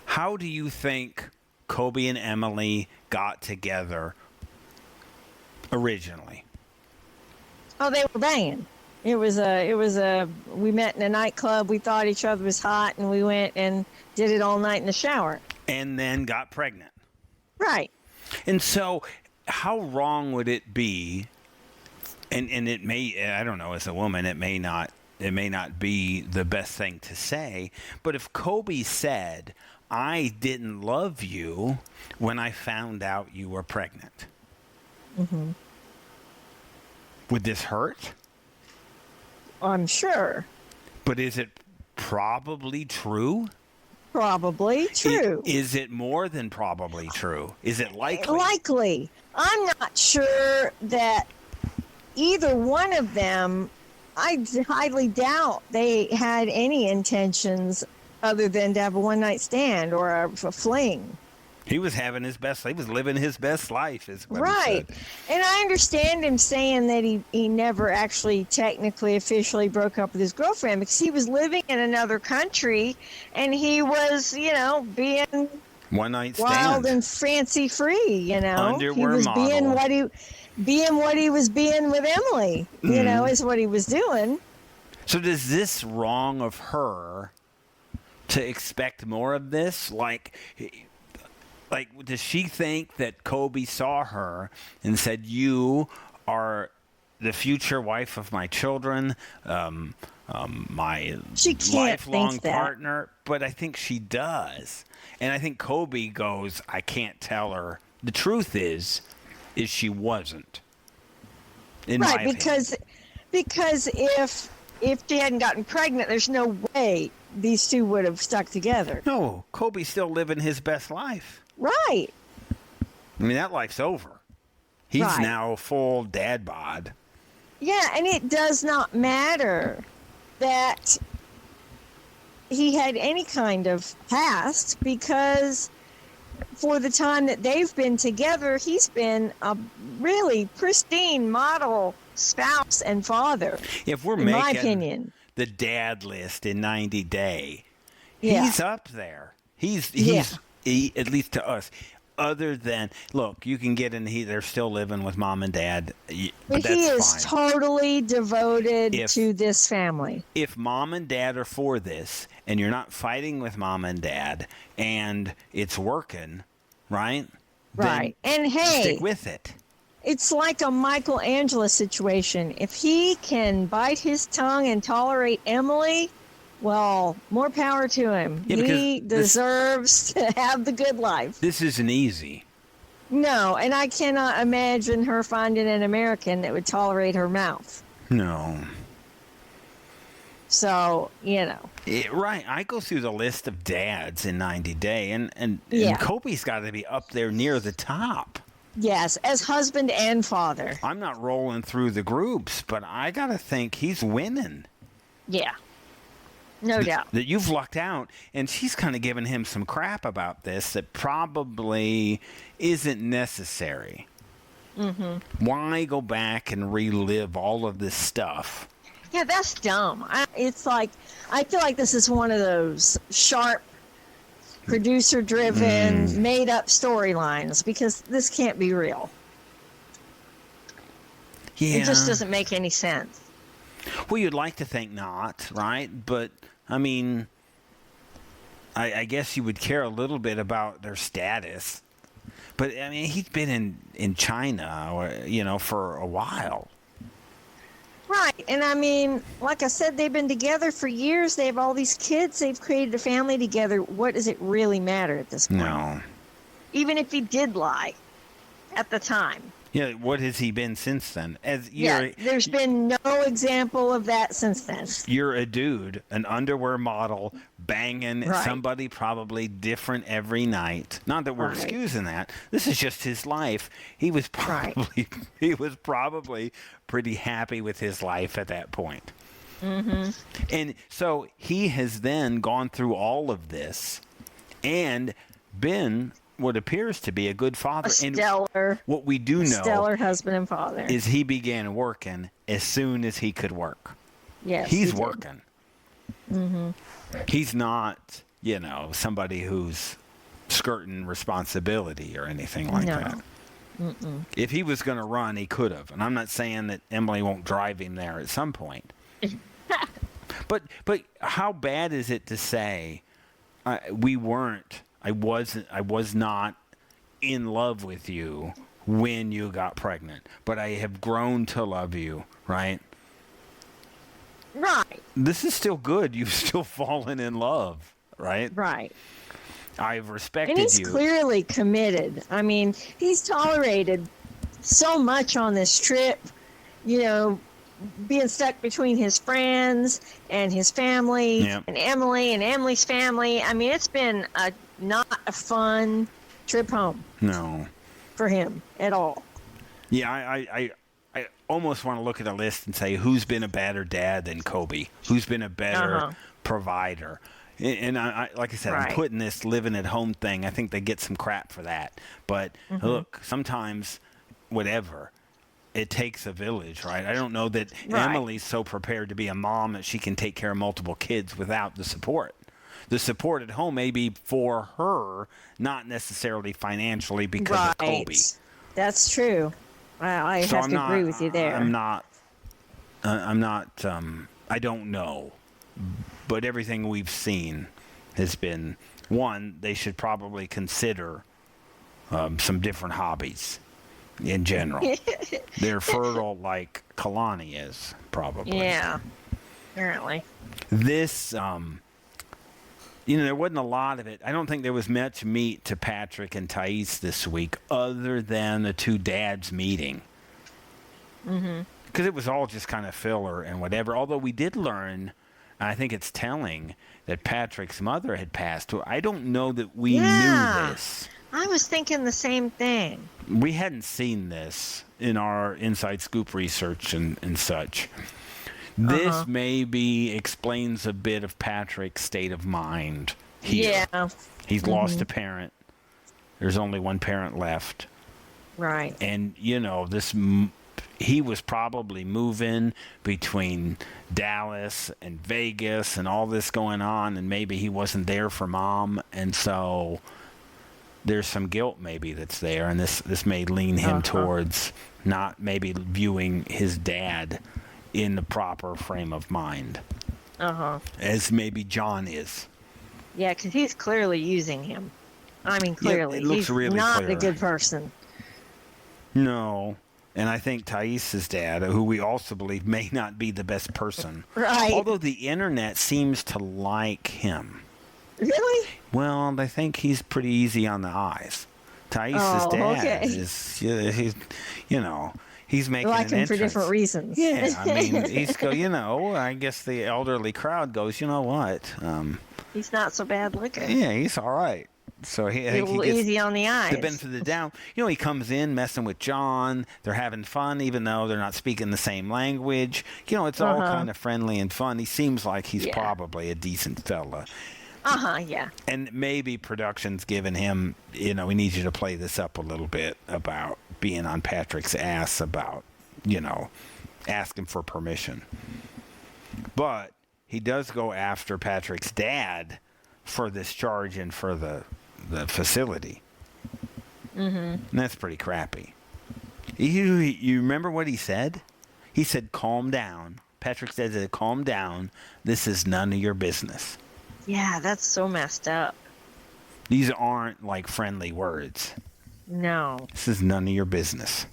How do you think Kobe and Emily got together originally? Oh, they were banging. We met in a nightclub. We thought each other was hot, and we went and did it all night in the shower. And then got pregnant. Right. And so how wrong would it be, and it may, I don't know, as a woman, it may not be the best thing to say, but if Kobe said, I didn't love you when I found out you were pregnant. Mm-hmm. Would this hurt? I'm sure. But is it probably true? Probably true. Is it more than probably true? Is it likely? Likely. I'm not sure that either one of them, I highly doubt they had any intentions other than to have a one-night stand or a fling. He was having his best. He was living his best life, is what right. he said. And I understand him saying that he never actually technically officially broke up with his girlfriend because he was living in another country and he was, being one-night stand, wild and fancy free. Underwear he was model. being what he was being with Emily. Is what he was doing. So does this wrong of her to expect more of this? Like, does she think that Kobe saw her and said, you are the future wife of my children, my lifelong partner? But I think she does. And I think Kobe goes, I can't tell her. The truth is she wasn't. In my opinion. Because if she hadn't gotten pregnant, there's no way these two would have stuck together. No, Kobe's still living his best life. Right. I mean, that life's over. He's now full dad bod. Yeah, and it does not matter that he had any kind of past, because for the time that they've been together, he's been a really pristine model spouse and father. If we're in my making opinion, the dad list in 90 Day, he's up there. He's at least to us. Other than, look, you can get in, they're still living with mom and dad, but that's he is fine. totally devoted to this family. If mom and dad are for this, and you're not fighting with mom and dad, and it's working, right? Right. Then and hey, stick with it. It's like a Michelangelo situation. If he can bite his tongue and tolerate Emily, well, more power to him. Yeah, he deserves to have the good life. This isn't easy. No, and I cannot imagine her finding an American that would tolerate her mouth. No. So, right. I go through the list of dads in 90 Day, and Kobe's got to be up there near the top. Yes, as husband and father. I'm not rolling through the groups, but I got to think he's winning. Yeah. No doubt. That you've lucked out, and she's kind of giving him some crap about this that probably isn't necessary. Mm-hmm. Why go back and relive all of this stuff? Yeah, that's dumb. It's like, I feel like this is one of those sharp, producer-driven, made-up storylines, because this can't be real. Yeah. It just doesn't make any sense. Well, you'd like to think not, right? But, I mean, I guess you would care a little bit about their status. But, I mean, he's been in China, or, for a while. Right. And, I mean, like I said, they've been together for years. They have all these kids. They've created a family together. What does it really matter at this point? No. Even if he did lie at the time. Yeah, what has he been since then? There's been no example of that since then. You're a dude, an underwear model, banging somebody probably different every night. Not that we're excusing that. This is just his life. He was probably pretty happy with his life at that point. Mm-hmm. And so he has then gone through all of this and been what appears to be a good father. And what we do know, stellar husband and father, is he began working as soon as he could work. Yes, he's working. Mm-hmm. He's not, somebody who's skirting responsibility or anything like that. Mm-mm. If he was going to run, he could have. And I'm not saying that Emily won't drive him there at some point. But how bad is it to say I was not in love with you when you got pregnant, but I have grown to love you, right? Right. This is still good. You've still fallen in love, right? Right. I've respected you. And he's clearly committed. I mean, he's tolerated so much on this trip, being stuck between his friends and his family and Emily and Emily's family. I mean, it's been not a fun trip home. No. For him at all. Yeah, I almost want to look at a list and say, who's been a better dad than Kobe? Who's been a better provider? And I like I said, I'm putting this living at home thing. I think they get some crap for that. But look, sometimes, whatever, it takes a village, right? I don't know that Emily's so prepared to be a mom that she can take care of multiple kids without the support. The support at home may be for her, not necessarily financially because of Kobe. That's true. I have to agree with you there. I don't know. But everything we've seen has been, one, they should probably consider some different hobbies in general. They're fertile like Kalani is, probably. Yeah, apparently. This, there wasn't a lot of it. I don't think there was much meat to Patrick and Thais this week other than the two dads meeting. Mm-hmm. Because it was all just kind of filler and whatever. Although we did learn, and I think it's telling, that Patrick's mother had passed. I don't know that we knew this. I was thinking the same thing. We hadn't seen this in our inside scoop research and such. This maybe explains a bit of Patrick's state of mind here. Yeah. He's lost a parent. There's only one parent left. Right. And, he was probably moving between Dallas and Vegas and all this going on, and maybe he wasn't there for Mom, and so there's some guilt maybe that's there, and this may lean him towards not maybe viewing his dad in the proper frame of mind, as maybe John is. Yeah, because he's clearly using him. I mean, clearly. Yeah, it looks he's really not clear. a good person. No. And I think Thais's dad, who we also believe may not be the best person. Right. Although the internet seems to like him. Really? Well, they think he's pretty easy on the eyes. Thais's dad is, he's making like an him for entrance. different reasons. Yeah, I mean, I guess the elderly crowd goes, you know what? He's not so bad looking. Yeah, he's all right. So he gets easy on the eyes. the benefit of the doubt. He comes in messing with John. They're having fun, even though they're not speaking the same language. It's all kind of friendly and fun. He seems like he's probably a decent fella. Yeah. And maybe production's giving him, we need you to play this up a little bit about being on Patrick's ass about, asking for permission. But he does go after Patrick's dad for this charge and for the facility. And that's pretty crappy. You remember what he said? He said, calm down. Patrick said, calm down. This is none of your business. Yeah, that's so messed up. These aren't like friendly words. No. This is none of your business.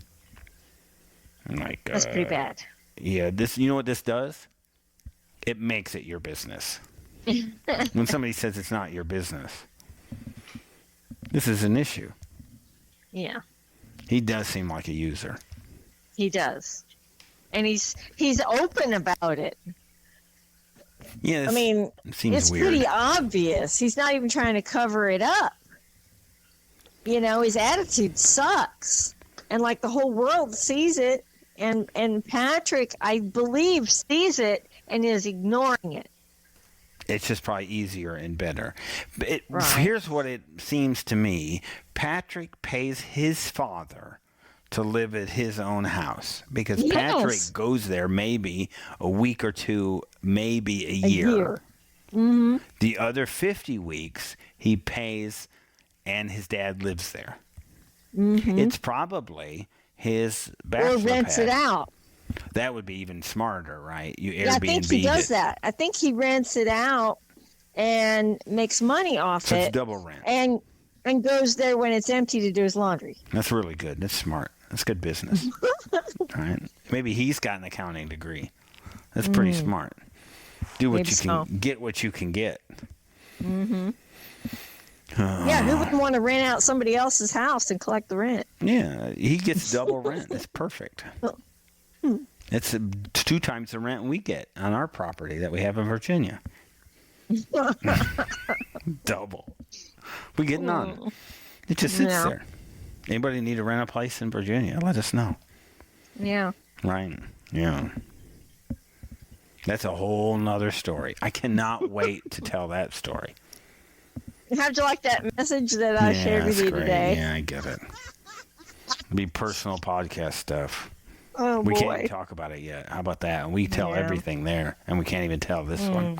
That's pretty bad. Yeah, you know what this does? It makes it your business. When somebody says it's not your business, this is an issue. Yeah. He does seem like a user. He does. And he's open about it. Yeah, I mean, it's weird. Pretty obvious. He's not even trying to cover it up. His attitude sucks. And like the whole world sees it, and Patrick, I believe, sees it and is ignoring it. It's just probably easier and better. Right. Here's what it seems to me. Patrick pays his father to live at his own house because Patrick goes there maybe a week or two, maybe a year. Mm-hmm. The other 50 weeks he pays and his dad lives there. Mm-hmm. It's probably his bachelor or rents pad. it out. That would be even smarter, right? I think he does that. I think he rents it out and makes money off so it. It's double rent. And goes there when it's empty to do his laundry. That's really good. That's smart. That's good business. Right? Maybe he's got an accounting degree. That's pretty smart. Do what you can get what you can get. Mm-hmm. Yeah, who wouldn't want to rent out somebody else's house and collect the rent? Yeah, he gets double rent. It's perfect. It's 2 times the rent we get on our property that we have in Virginia. Double. We get none. It just sits there. Anybody need to rent a place in Virginia? Let us know. Yeah. Right. Yeah. That's a whole nother story. I cannot wait to tell that story. How'd you like that message that I shared with you today? Yeah, I get it. It'll be personal podcast stuff. Oh, we boy. can't even talk about it yet. How about that? And we tell everything there, and we can't even tell this one.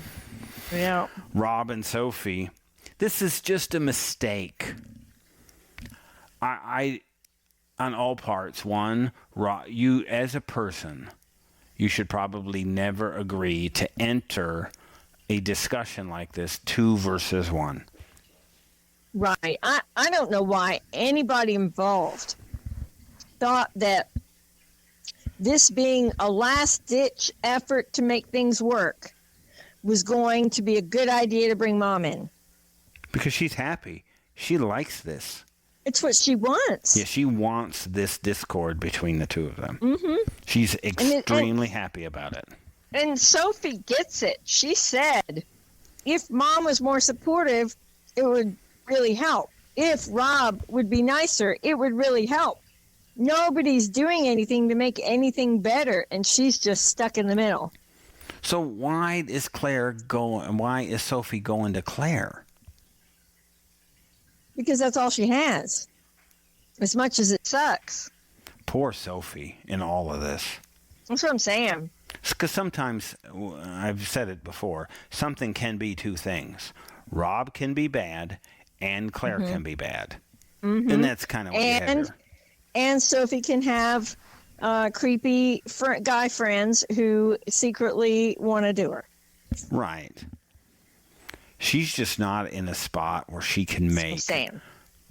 Yeah. Rob and Sophie, this is just a mistake. I on all parts. One, you as a person, you should probably never agree to enter a discussion like this 2 versus 1. Right. I don't know why anybody involved thought that this being a last-ditch effort to make things work was going to be a good idea to bring Mom in. Because she's happy. She likes this. It's what she wants. Yeah, she wants this discord between the two of them. Mm-hmm. She's extremely happy about it. And Sophie gets it. She said, if Mom was more supportive, it would really help. if Rob would be nicer, it would really help. Nobody's doing anything to make anything better, and she's just stuck in the middle. So why is Sophie going to Claire? Because that's all she has. As much as it sucks. Poor Sophie in all of this. That's what I'm saying. Because sometimes, I've said it before, something can be two things. Rob can be bad, and Claire can be bad. Mm-hmm. And that's kind of what you have here. And Sophie can have creepy guy friends who secretly want to do her. Right. She's just not in a spot where she can make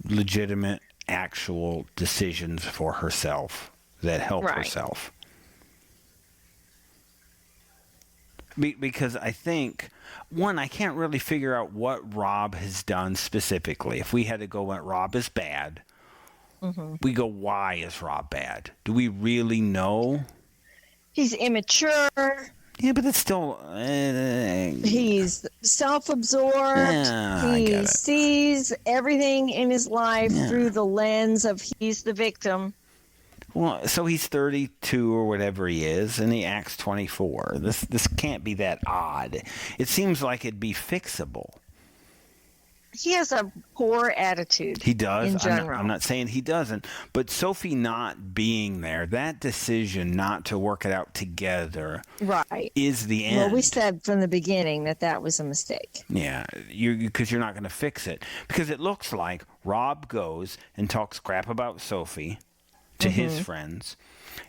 legitimate, actual decisions for herself that help herself. Because I think, one, I can't really figure out what Rob has done specifically. If we had to go at Rob is bad, we go, why is Rob bad? Do we really know? He's immature. Yeah, but it's still... he's self-absorbed. He sees everything in his life through the lens of he's the victim. Well, so he's 32 or whatever he is, and he acts 24. This can't be that odd. It seems like it'd be fixable. He has a poor attitude. He does. In general. I'm not saying he doesn't, but Sophie not being there, that decision not to work it out together, is the end. Well, we said from the beginning that was a mistake. Yeah, because you're not going to fix it. Because it looks like Rob goes and talks crap about Sophie to his friends,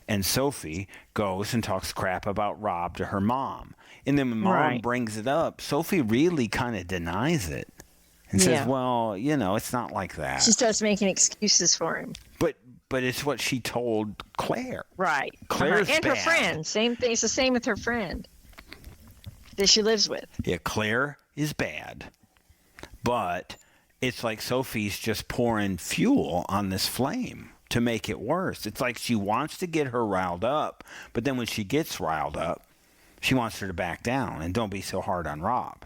and Sophie goes and talks crap about Rob to her mom. And then when Mom brings it up, Sophie really kind of denies it. And says, well, it's not like that. She starts making excuses for him. But it's what she told Claire. Right. Claire's and bad. her friend. Same thing. It's the same with her friend that she lives with. Yeah, Claire is bad. But it's like Sophie's just pouring fuel on this flame to make it worse. It's like she wants to get her riled up, but then when she gets riled up, she wants her to back down and don't be so hard on Rob.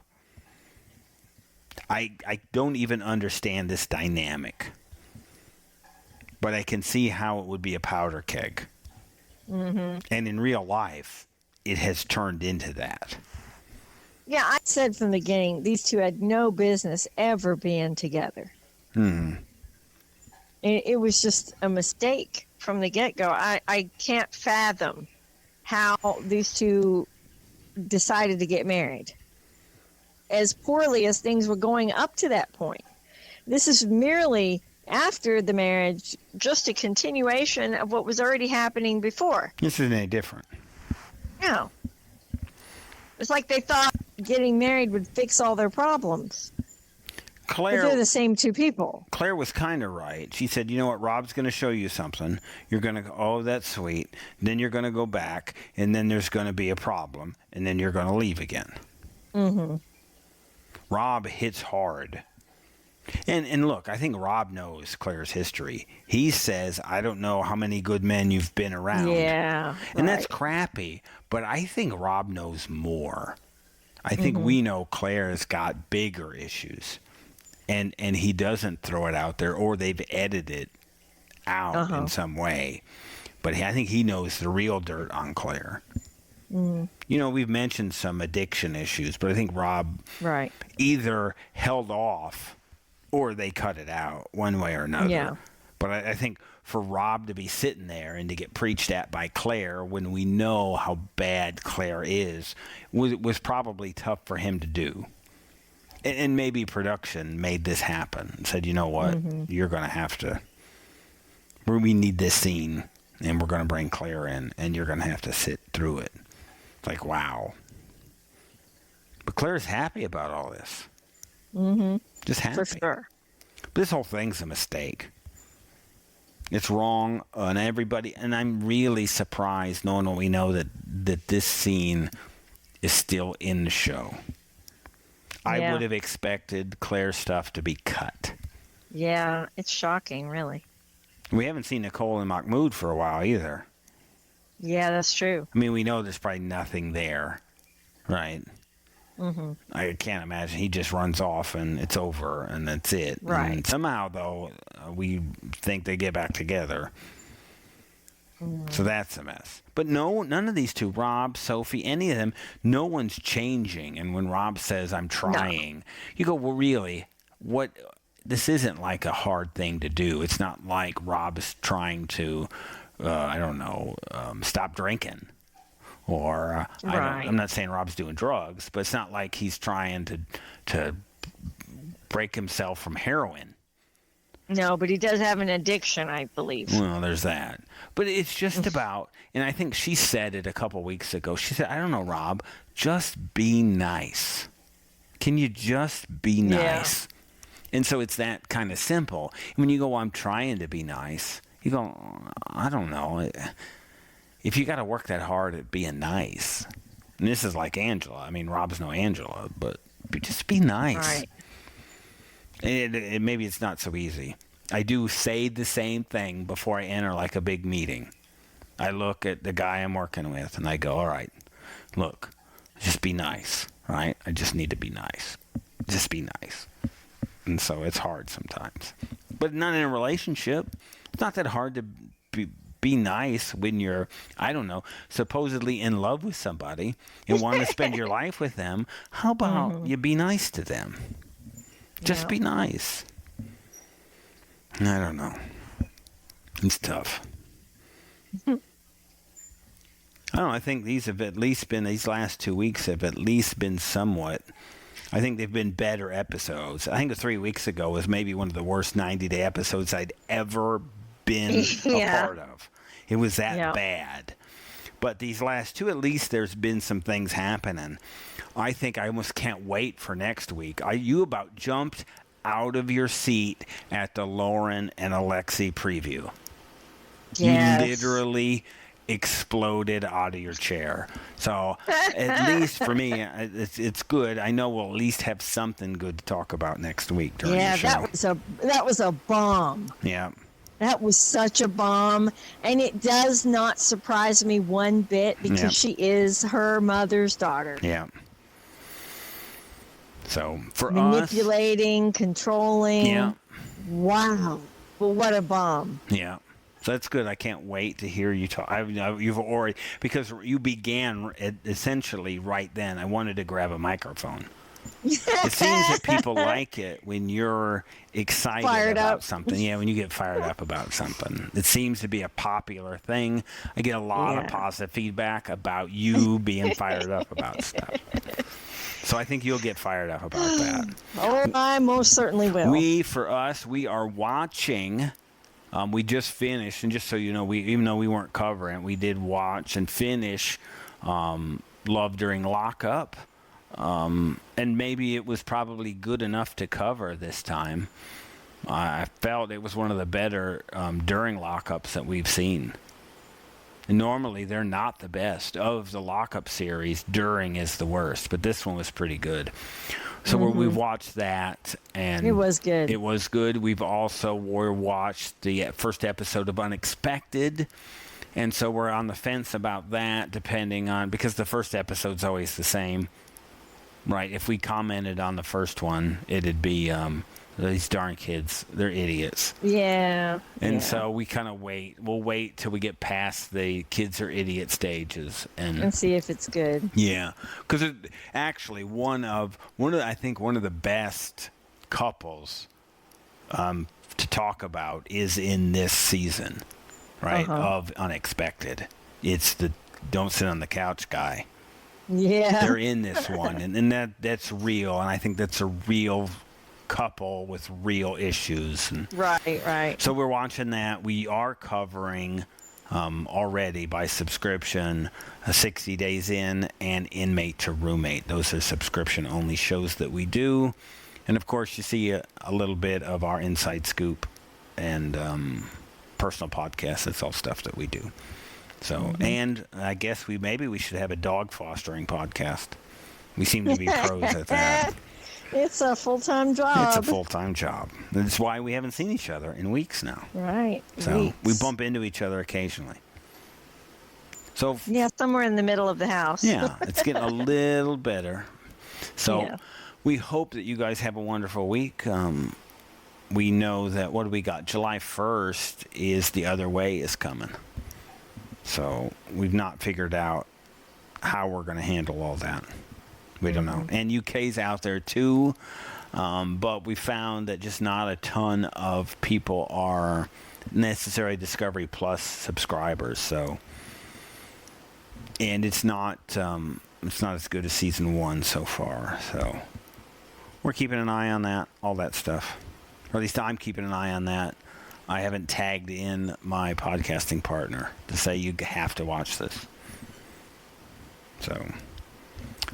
I don't even understand this dynamic, but I can see how it would be a powder keg. Mm-hmm. And in real life, it has turned into that. Yeah, I said from the beginning, these two had no business ever being together. It was just a mistake from the get-go. I can't fathom how these two decided to get married as poorly as things were going up to that point. This is merely, after the marriage, just a continuation of what was already happening before. This isn't any different. No. It's like they thought getting married would fix all their problems. Claire, but they're the same two people. Claire was kind of right. She said, you know what, Rob's going to show you something. You're going to go, oh, that's sweet. Then you're going to go back, and then there's going to be a problem, and then you're going to leave again. Mm-hmm. Rob hits hard. And look, I think Rob knows Claire's history. He says, I don't know how many good men you've been around. Yeah. And that's crappy, but I think Rob knows more. I think we know Claire's got bigger issues. And he doesn't throw it out there, or they've edited it out in some way. But I think he knows the real dirt on Claire. We've mentioned some addiction issues, but I think Rob either held off or they cut it out one way or another. Yeah. But I think for Rob to be sitting there and to get preached at by Claire when we know how bad Claire is was probably tough for him to do. And maybe production made this happen and said, you know what, you're going to have to, we need this scene, and we're going to bring Claire in, and you're going to have to sit through it. It's like, wow. But Claire's happy about all this. Just happy. For sure. But this whole thing's a mistake. It's wrong on everybody, and I'm really surprised, knowing what we know, that this scene is still in the show. I would have expected Claire's stuff to be cut. Yeah, it's shocking, really. We haven't seen Nicole and Mahmoud for a while either. Yeah, that's true. I mean, we know there's probably nothing there, right? I can't imagine he just runs off and it's over and that's it. Right. And somehow, though, we think they get back together. So that's a mess. But no, none of these two, Rob, Sophie, any of them, no one's changing. And when Rob says, I'm trying, you go, well, really? What? This isn't like a hard thing to do. It's not like Rob is trying to, stop drinking. Or I'm not saying Rob's doing drugs, but it's not like he's trying to break himself from heroin. No, but he does have an addiction, I believe. Well, there's that. But it's just about, and I think she said it a couple weeks ago. She said, I don't know, Rob, just be nice. Can you just be nice? Yeah. And so it's that kind of simple. When you go, well, I'm trying to be nice, you go, I don't know. If you got to work that hard at being nice, and this is like Angela. I mean, Rob's no Angela, but just be nice. Right. Maybe it's not so easy. I do say the same thing before I enter like a big meeting. I look at the guy I'm working with and I go, all right, look, just be nice, right? I just need to be nice. Just be nice. And so it's hard sometimes. But not in a relationship. It's not that hard to be nice when you're, I don't know, supposedly in love with somebody and want to spend your life with them. How about you be nice to them? Just be nice. I don't know. It's tough. I don't know. I think these last 2 weeks have at least been somewhat. I think they've been better episodes. I think 3 weeks ago was maybe one of the worst 90-day episodes I'd ever been a part of. It was that bad. But these last two, at least there's been some things happening. I think I almost can't wait for next week. You about jumped out of your seat at the Lauren and Alexi preview. Yes. You literally exploded out of your chair. So at least for me, it's good. I know we'll at least have something good to talk about next week during the show. that was a bomb. Yeah. That was such a bomb, and it does not surprise me one bit because she is her mother's daughter. Yeah. So for manipulating, controlling. Yeah. Wow. Well, what a bomb. Yeah. So that's good. I can't wait to hear you talk. You've already, because you began essentially right then. I wanted to grab a microphone. It seems that people like it when you're excited about something. Yeah, when you get fired up about something. It seems to be a popular thing. I get a lot of positive feedback about you being fired up about stuff. So I think you'll get fired up about that. Oh, I most certainly will. We are watching. We just finished, and just so you know, even though we weren't covering, we did watch and finish Love During Lockup. And maybe it was probably good enough to cover this time. I felt it was one of the better during lockups that we've seen. And normally they're not the best. Of the lockup series, during is the worst, but this one was pretty good. So we've watched that, and it was good. It was good. We've also watched the first episode of Unexpected. And so we're on the fence about that, depending on, because the first episode's always the same. Right, if we commented on the first one, it'd be these darn kids, they're idiots. Yeah. And so we kind of wait. We'll wait till we get past the kids are idiot stages and see if it's good. Yeah, because actually one of the best couples to talk about is in this season, right? Of Unexpected. It's the don't sit on the couch guy. Yeah. They're in this one, and that's real, and I think that's a real couple with real issues. And right. So we're watching that. We are covering already by subscription 60 Days In and Inmate to Roommate. Those are subscription-only shows that we do. And, of course, you see a little bit of our Inside Scoop and personal podcast. That's all stuff that we do. So, and I guess maybe we should have a dog fostering podcast. We seem to be pros at that. It's a full-time job. It's a full-time job. That's why we haven't seen each other in weeks now. Right. So we bump into each other occasionally. So somewhere in the middle of the house. Yeah, it's getting a little better. So we hope that you guys have a wonderful week. We know that, what do we got? July 1st is The Other Way is coming. So we've not figured out how we're going to handle all that. We don't know. And UK's out there too. But we found that just not a ton of people are necessarily Discovery Plus subscribers. So, and it's not as good as season 1 so far. So we're keeping an eye on that, all that stuff. Or at least I'm keeping an eye on that. I haven't tagged in my podcasting partner to say you have to watch this. So,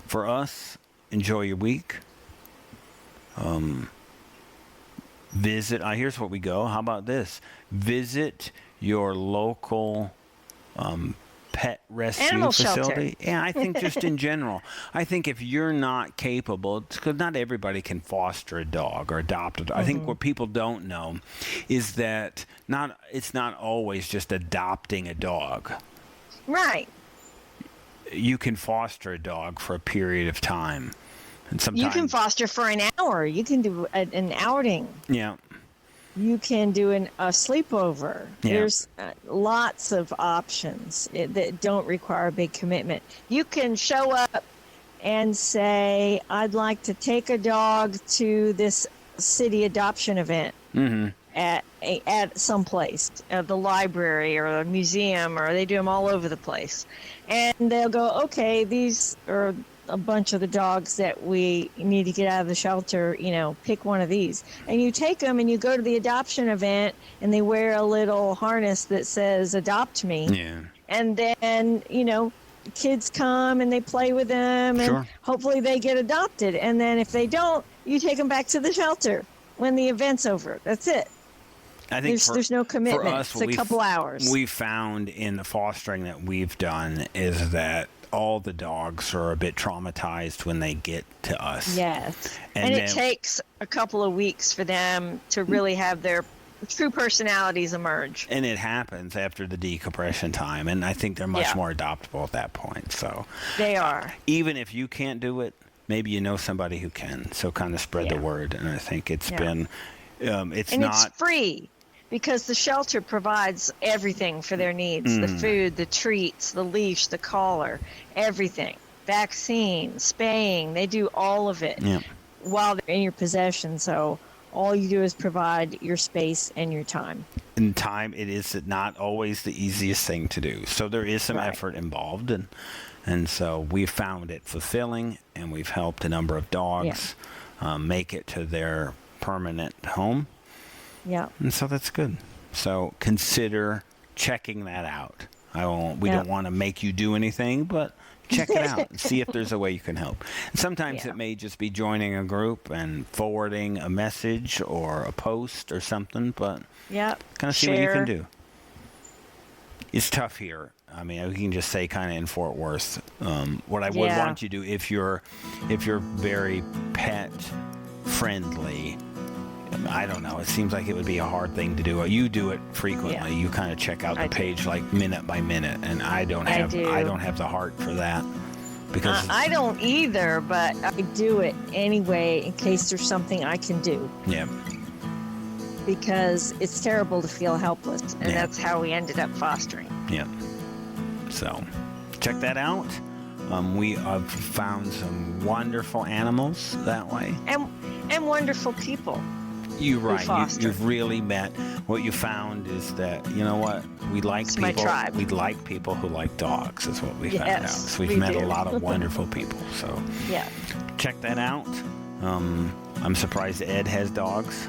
for us, enjoy your week. Visit. Here's what we go. How about this? Visit your local pet rescue animal facility. Shelter. Yeah, I think just in general. I think if you're not capable, because not everybody can foster a dog or adopt a dog. I think what people don't know is that it's not always just adopting a dog. Right. You can foster a dog for a period of time. And sometimes you can foster for an hour. You can do an outing. Yeah. You can do a sleepover. Yeah. There's lots of options that don't require a big commitment. You can show up and say, I'd like to take a dog to this city adoption event at some place, the library or a museum, or they do them all over the place. And they'll go, okay, these are a bunch of the dogs that we need to get out of the shelter, pick one of these. And you take them and you go to the adoption event and they wear a little harness that says, adopt me. Yeah. And then, kids come and they play with them and hopefully they get adopted. And then if they don't, you take them back to the shelter when the event's over. That's it. I think there's no commitment. For us, it's a couple hours. We found in the fostering that we've done is that all the dogs are a bit traumatized when they get to us. Yes. And it takes a couple of weeks for them to really have their true personalities emerge. And it happens after the decompression time. And I think they're much more adoptable at that point. So they are. Even if you can't do it, maybe you know somebody who can. So kind of spread the word. And I think it's been, it's free. Because the shelter provides everything for their needs, the food, the treats, the leash, the collar, everything. Vaccines, spaying, they do all of it while they're in your possession. So all you do is provide your space and your time. And time, it is not always the easiest thing to do. So there is some effort involved. And so we've found it fulfilling, and we've helped a number of dogs make it to their permanent home. Yeah. And so that's good. So consider checking that out. We don't want to make you do anything, but check it out and see if there's a way you can help. And sometimes it may just be joining a group and forwarding a message or a post or something, but kind of see what you can do. It's tough here. I mean, we can just say kind of in Fort Worth. What I would want you to do, if you're very pet friendly, I don't know. It seems like it would be a hard thing to do. You do it frequently. Yeah. You kind of check out the page like minute by minute, and I don't have the heart for that. Because I don't either, but I do it anyway in case there's something I can do. Yeah. Because it's terrible to feel helpless, and that's how we ended up fostering. Yeah. So, check that out. We have found some wonderful animals that way, and wonderful people. You're right. You've really met. What you found is that, you know what, we like people. My tribe. We like people who like dogs. Is what we found out. So we've met a lot of wonderful people. So check that out. I'm surprised Ed has dogs.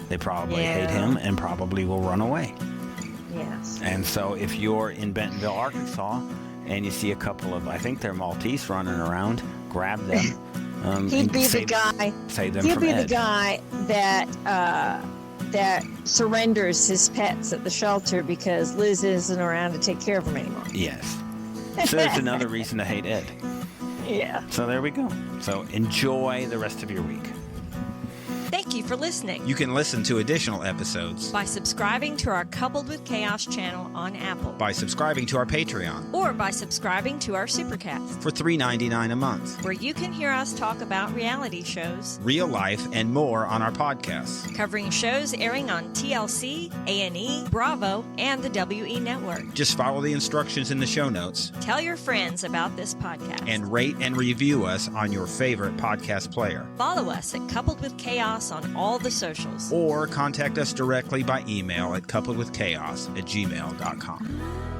They probably hate him and probably will run away. Yes. And so if you're in Bentonville, Arkansas, and you see a couple of, I think they're Maltese running around, grab them. He'd be the guy. He'll be the guy that surrenders his pets at the shelter because Liz isn't around to take care of them anymore. Yes. So there's another reason to hate Ed. Yeah. So there we go. So enjoy the rest of your week. Thank you for listening. You can listen to additional episodes by subscribing to our Coupled with Chaos channel on Apple, by subscribing to our Patreon, or by subscribing to our Supercast for $3.99 a month, where you can hear us talk about reality shows, real life, and more on our podcasts, covering shows airing on TLC, A&E, Bravo, and the WE Network. Just follow the instructions in the show notes. Tell your friends about this podcast. And rate and review us on your favorite podcast player. Follow us at Coupled with Chaos on all the socials. Or contact us directly by email at coupledwithchaos@gmail.com.